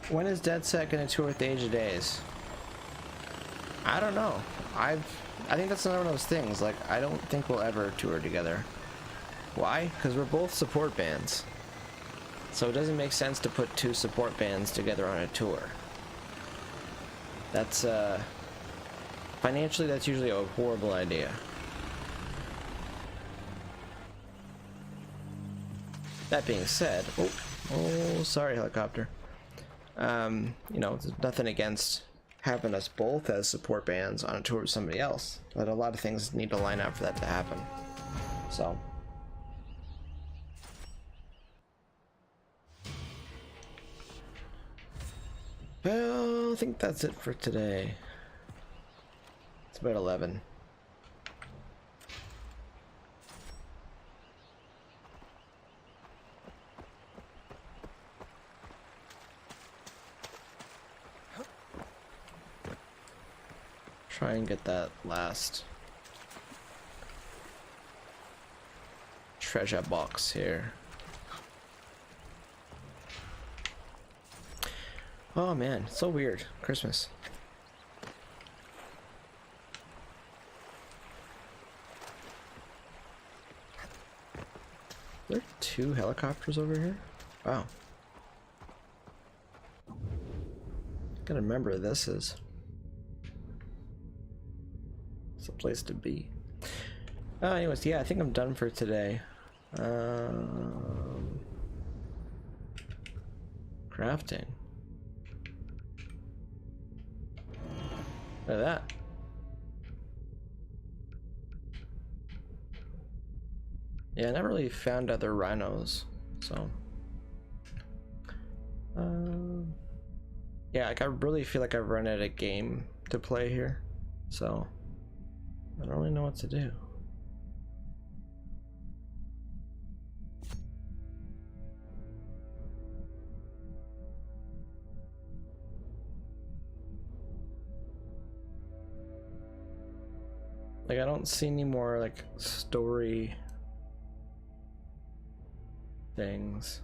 When is Deadset gonna tour with the Age of Days? I don't know. I think that's another one of those things. Like, I don't think we'll ever tour together. Why? Because we're both support bands. So it doesn't make sense to put 2 support bands together on a tour. That's financially, that's usually a horrible idea. That being said, oh, sorry, helicopter. You know, there's nothing against having us both as support bands on a tour with somebody else, but a lot of things need to line up for that to happen. So well, I think that's it for today. It's about 11. Try and get that last treasure box here. Oh man, so weird. Christmas. Are there 2 helicopters over here? Wow. Gotta remember this is. It's a place to be. Anyways, yeah, I think I'm done for today. Crafting. Look at that. Yeah, I never really found other rhinos, so. Yeah, like I really feel like I've run out of game to play here, so I don't really know what to do. Like, I don't see any more, like, story things.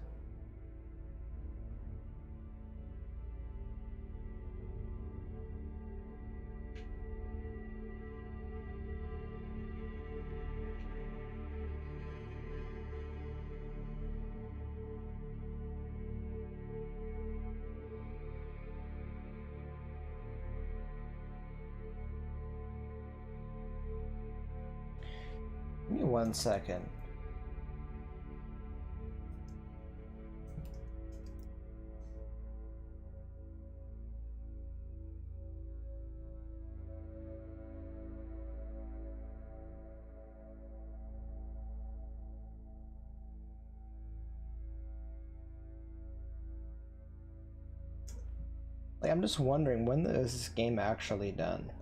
1 second. Like, I'm just wondering, when is this game actually done?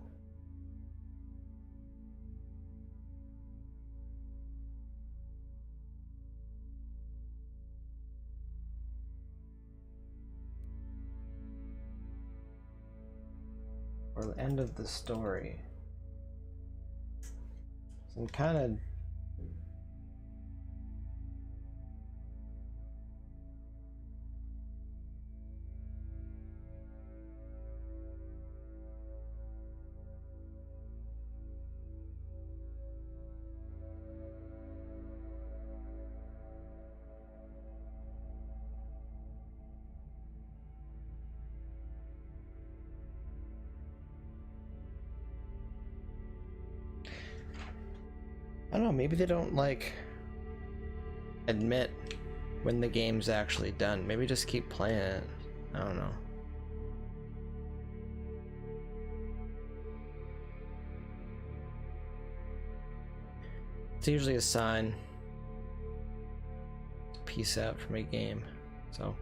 Or the end of the story. So I'm kind of... I don't know, maybe they don't, like, admit when the game's actually done. Maybe just keep playing it. I don't know. It's usually a sign. Peace out from a game. So,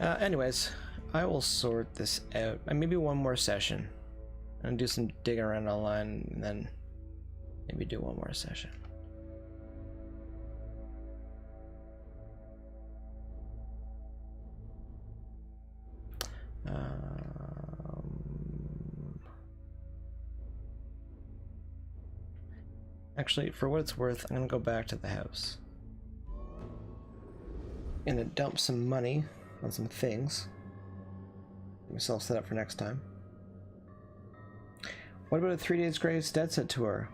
anyways, I will sort this out. Maybe one more session. And do some digging around online, and then maybe do one more session. Actually, for what it's worth, I'm gonna go back to the house. Gonna dump some money on some things. Get myself set up for next time. What about a 3 Days Grace Deadset tour?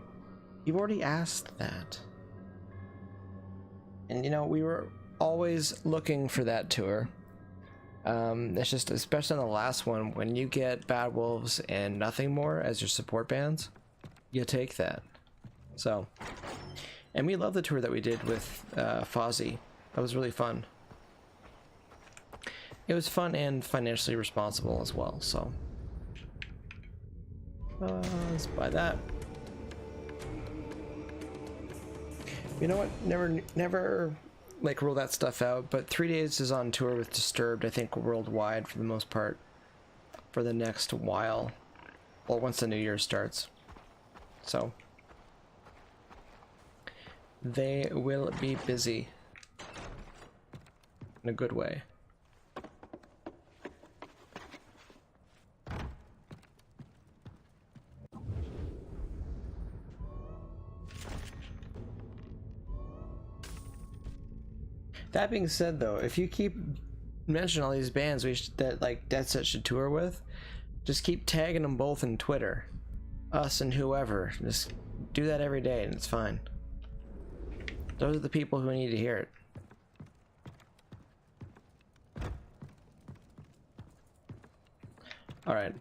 You've already asked that. And you know, we were always looking for that tour. It's just, especially on the last one, when you get Bad Wolves and Nothing More as your support bands, you take that. So, and we love the tour that we did with Fozzy. That was really fun. It was fun and financially responsible as well, so. Let's buy that. You know what? Never like rule that stuff out, but 3 Days is on tour with Disturbed, I think worldwide for the most part, for the next while. Well, once the new year starts. So they will be busy in a good way. That being said, though, if you keep mentioning all these bands that like Deadset should tour with, just keep tagging them both in Twitter, us and whoever. Just do that every day, and it's fine. Those are the people who need to hear it. All right,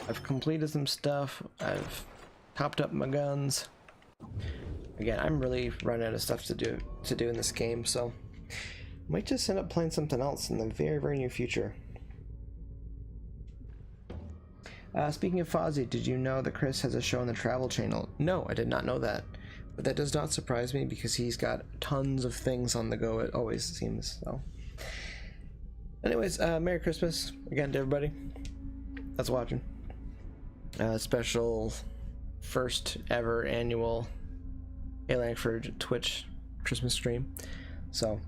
I've completed some stuff. I've topped up my guns. Again, I'm really running out of stuff to do in this game, so might just end up playing something else in the very, very near future. Speaking of Fozzy, did you know that Chris has a show on the Travel Channel? No, I did not know that, but that does not surprise me because he's got tons of things on the go. It always seems so. Anyways, Merry Christmas again to everybody that's watching. Special first ever annual Langford Twitch Christmas stream. So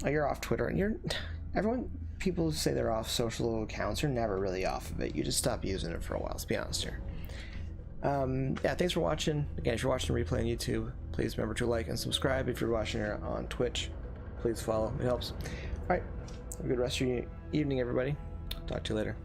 you're off Twitter, and people say they're off social accounts. You're never really off of it. You just stop using it for a while, let's be honest here. Yeah, thanks for watching. Again, if you're watching the replay on YouTube, please remember to like and subscribe. If you're watching it on Twitch, please follow, it helps. All right, have a good rest of your evening, everybody. Talk to you later.